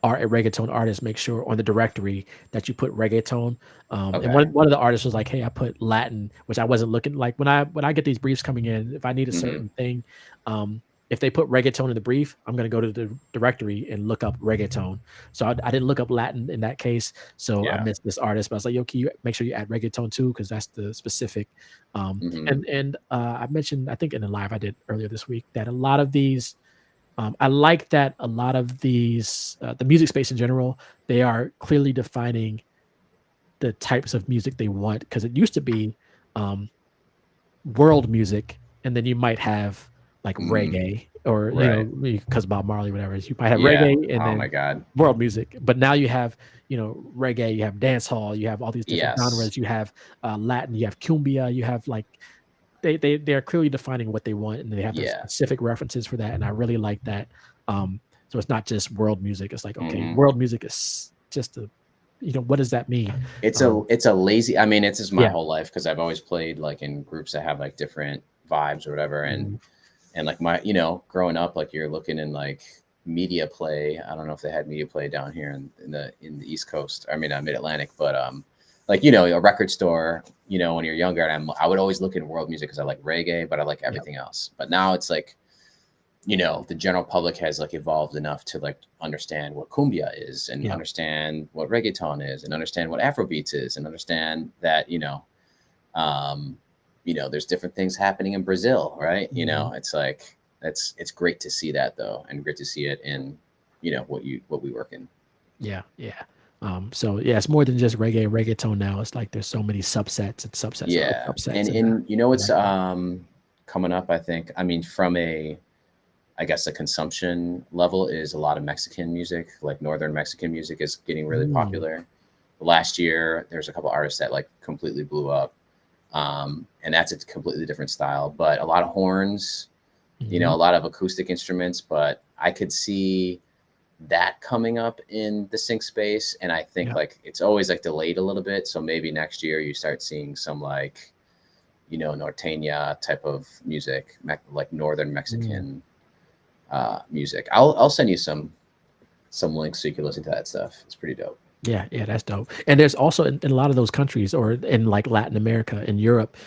are a reggaeton artist, make sure on the directory that you put reggaeton. And Okay. one of the artists was like, hey, I put Latin, which I wasn't looking like when I get these briefs coming in. If I need a certain thing, if they put reggaeton in the brief, I'm going to go to the directory and look up reggaeton. So I didn't look up Latin in that case. So I missed this artist, but I was like, yo, can you make sure you add reggaeton too? Because that's the specific. And I mentioned, I think in the live I did earlier this week, that a lot of these, I like that a lot of these, the music space in general, they are clearly defining the types of music they want. Because it used to be world music, and then you might have like reggae, or you know, because Bob Marley, whatever, you might have reggae and oh then my God, world music. But now you have, you know, reggae, you have dance hall, you have all these different genres, you have Latin, you have cumbia, you have like they're clearly defining what they want, and they have their specific references for that, and I really like that. So it's not just world music. It's like, okay, world music is just a, you know, what does that mean? It's a lazy, I mean, it's just my whole life, because I've always played like in groups that have like different vibes or whatever, and like my, you know, growing up, like you're looking in like media play. I don't know if they had media play down here in the East Coast, I mean mid-Atlantic, but like, you know, a record store, you know, when you're younger, and I would always look at world music because I like reggae, but I like everything else. But now it's like, you know, the general public has like evolved enough to like understand what cumbia is, and understand what reggaeton is, and understand what Afrobeats is, and understand that, you know, there's different things happening in Brazil, right? You know, it's like, it's great to see that though, and great to see it in, you know, what we work in. So it's more than just reggae and reggaeton now. It's like there's so many subsets and subsets of subsets. And you know what's coming up, I think, I mean, from a consumption level, is a lot of Mexican music, like Northern Mexican music is getting really popular. Last year, there's a couple artists that like completely blew up. And that's a completely different style, but a lot of horns, you know, a lot of acoustic instruments, but I could see that coming up in the sync space. And I think like it's always like delayed a little bit. So maybe next year you start seeing some like, you know, norteña type of music, like Northern Mexican music. I'll send you some links so you can listen to that stuff. It's pretty dope. Yeah, that's dope. And there's also in a lot of those countries, or in like Latin America and Europe,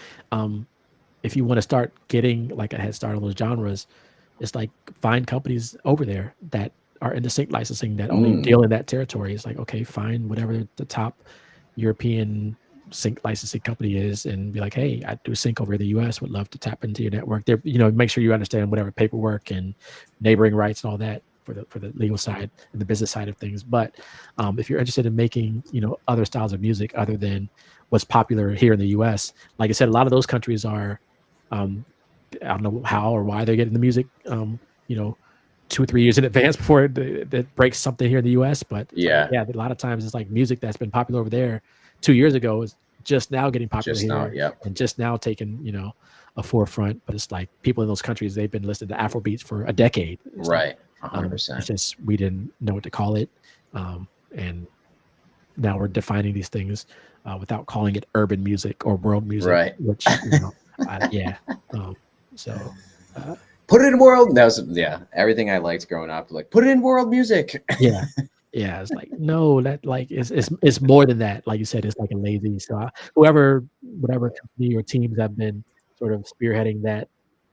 if you want to start getting like a head start on those genres, it's like find companies over there that are into sync licensing that only deal in that territory. It's like, okay, find whatever the top European sync licensing company is, and be like, hey, I do sync over in the US, would love to tap into your network there. You know, make sure you understand whatever paperwork and neighboring rights and all that for the legal side and the business side of things. But if you're interested in making, you know, other styles of music other than what's popular here in the US, like I said, a lot of those countries are, I don't know how or why they're getting the music, you know, 2 or 3 years in advance before it breaks something here in the US. But a lot of times it's like music that's been popular over there 2 years ago is just now getting popular here, and just now taking, you know, a forefront. But it's like people in those countries, they've been listening to Afrobeats for a decade. It's right. Like, 100%. it's just, we didn't know what to call it. And now we're defining these things without calling it urban music or world music, right? Which, you know, so put it in world. That was everything I liked growing up. Like, put it in world music. It's like, no, that like it's more than that. Like you said, it's like a lazy. So whatever company or teams have been sort of spearheading that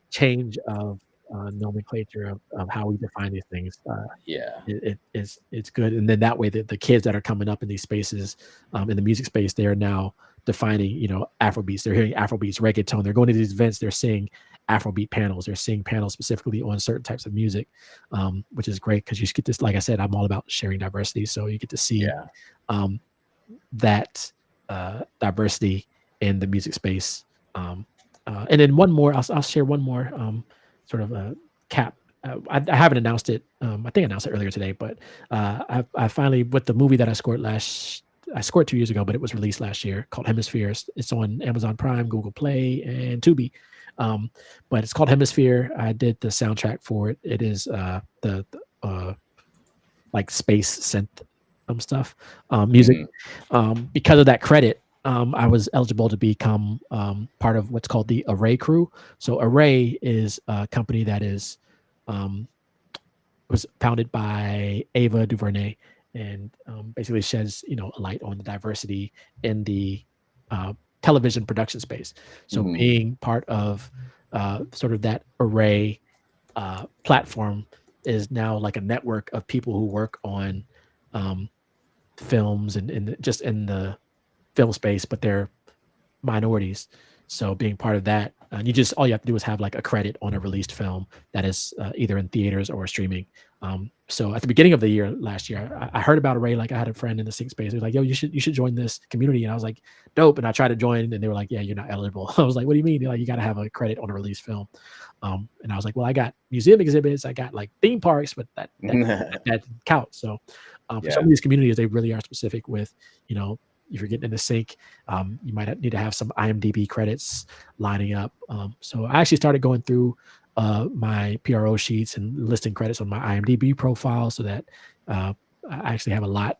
change of nomenclature of how we define these things. It's good. And then that way the kids that are coming up in these spaces, in the music space, they are now defining, you know, Afrobeats. They're hearing Afrobeats, reggaeton. They're going to these events. They're seeing Afrobeat panels. They're seeing panels specifically on certain types of music, which is great because you get this. Like I said, I'm all about sharing diversity, so you get to see that diversity in the music space. And then one more, I'll share one more sort of a cap I haven't announced it. I think I announced it earlier today, but I finally, with the movie that I scored 2 years ago, but it was released last year, called Hemisphere. It's on Amazon Prime, Google Play, and Tubi. But it's called Hemisphere. I did the soundtrack for it. It is the like space synth stuff, music. Because of that credit, I was eligible to become part of what's called the Array crew. So Array is a company that is was founded by Ava DuVernay, and basically sheds a light on the diversity in the television production space. So being part of sort of that Array platform is now like a network of people who work on films and just in the film space, but they're minorities. So being part of that, all you have to do is have like a credit on a released film that is either in theaters or streaming. So at the beginning of the year last year, I heard about Array. Like I had a friend in the sync space. He was like, "Yo, you should join this community." And I was like, "Dope." And I tried to join, and they were like, "Yeah, you're not eligible." I was like, "What do you mean?" They're like, "You got to have a credit on a released film." And I was like, "Well, I got museum exhibits, I got like theme parks, but that didn't count." So for some of these communities, they really are specific with, if you're getting into sync, you might need to have some IMDb credits lining up. So I actually started going through my PRO sheets and listing credits on my IMDb profile, so that I actually have a lot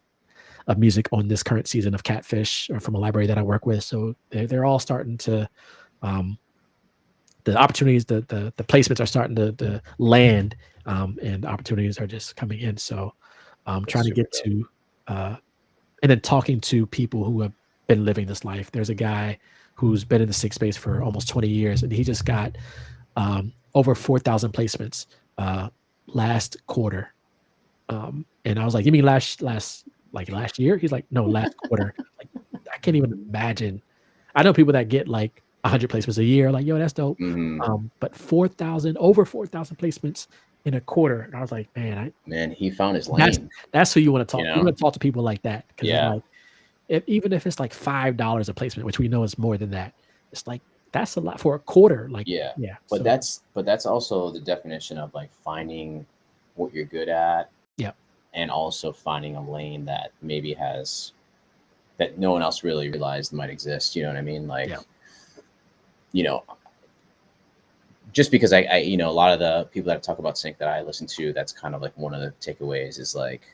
of music on this current season of Catfish, or from a library that I work with. So they're all starting to, the opportunities, the placements are starting to land, and the opportunities are just coming in. So I'm trying to get to, and then talking to people who have been living this life. There's a guy who's been in the sync space for almost 20 years, and he just got over 4,000 placements last quarter. And I was like, "You mean last year?" He's like, "No, last quarter." Like, I can't even imagine. I know people that get like 100 placements a year. Like, yo, that's dope. But over 4,000 placements in a quarter. And I was like, man, he found his lane. That's who you want to talk. You want to talk to people like that, because Yeah. it's like, even if it's like $5 a placement, which we know is more than that, it's like that's a lot for a quarter. Like, yeah. But that's also the definition of like finding what you're good at. Yeah. And also finding a lane that maybe has that no one else really realized might exist. You know what I mean? Like, just because I a lot of the people that talk about sync that I listen to, that's kind of like one of the takeaways is like,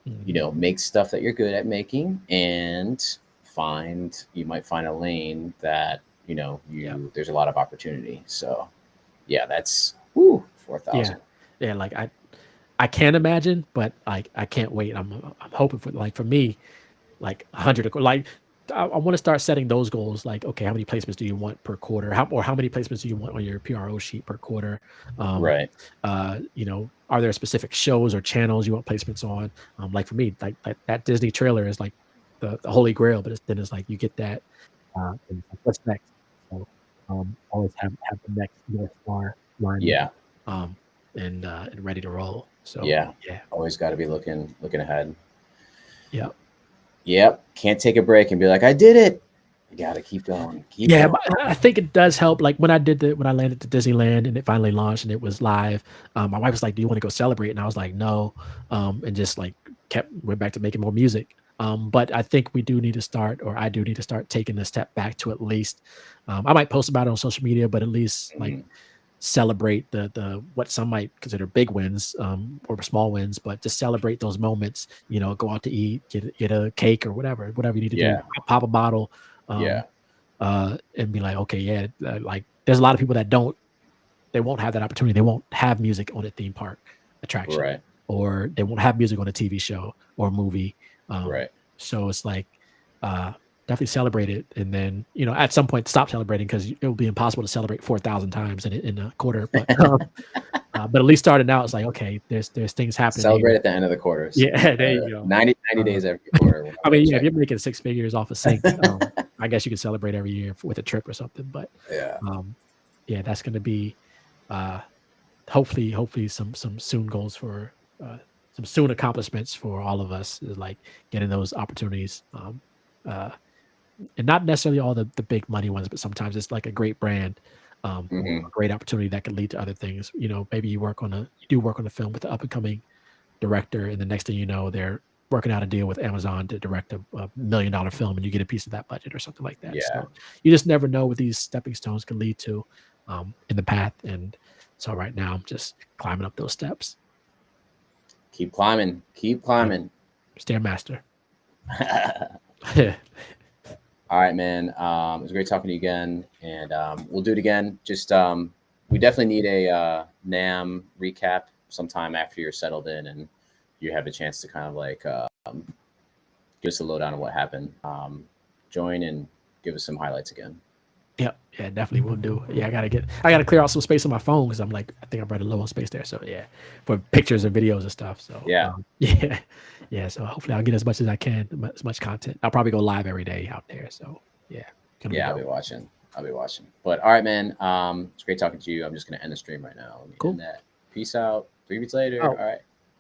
make stuff that you're good at making, and you might find a lane that, there's a lot of opportunity. So yeah, that's 4,000. Yeah. Like I can't imagine, but like I can't wait. I'm hoping for, like, for me, like 100. Like I want to start setting those goals. Like, okay, how many placements do you want per quarter? How many placements do you want on your PRO sheet per quarter? Right. Are there specific shows or channels you want placements on? Like for me, like that Disney trailer is like the holy grail, but then it's like you get that. And it's like, what's next? So always have the next North Star line. Yeah. And ready to roll. So yeah, always got to be looking ahead. Yep. Can't take a break and be like, I did it. You got to keep going. But I think it does help. Like when I landed to Disneyland and it finally launched and it was live, my wife was like, "Do you want to go celebrate?" And I was like, "No," and just like went back to making more music. But I think I do need to start taking a step back to at least, I might post about it on social media, but at least like celebrate the what some might consider big wins, or small wins, but just celebrate those moments. Go out to eat, get a cake or whatever you need to do. Pop a bottle, and be like, okay, like there's a lot of people that they won't have that opportunity. They won't have music on a theme park attraction, right, or they won't have music on a TV show or movie. Right. So it's like, definitely celebrate it, and then at some point stop celebrating, because it will be impossible to celebrate 4,000 times in a quarter. But but at least starting out, it's like, okay, there's things happening. Celebrate at the end of the quarters. Yeah, there you go. 90 days every quarter. I mean, if you're making 6 figures off of sync, I guess you can celebrate every year with a trip or something. But that's going to be hopefully some soon goals for some soon accomplishments for all of us, is like getting those opportunities. And not necessarily all the big money ones, but sometimes it's like a great brand or a great opportunity that could lead to other things. You know, maybe you do work on a film with an up and coming director, and the next thing you know, they're working out a deal with Amazon to direct a $1 million film, and you get a piece of that budget or something like that. Yeah. So you just never know what these stepping stones can lead to in the path. And so right now I'm just climbing up those steps. Keep climbing. Keep climbing. Stairmaster. All right, man. It was great talking to you again, and we'll do it again. Just we definitely need a NAMM recap sometime after you're settled in and you have a chance to kind of like give us a lowdown on what happened. Join and give us some highlights again. Yeah, definitely will do. Yeah, I gotta clear out some space on my phone because I think I'm running low on space there. So yeah, for pictures and videos and stuff. So yeah. So hopefully I'll get as much as I can, as much content. I'll probably go live every day out there. So yeah. I'll be watching. But all right, man. It's great talking to you. I'm just gonna end the stream right now. Let me end that. Peace out. 3 weeks later. All right.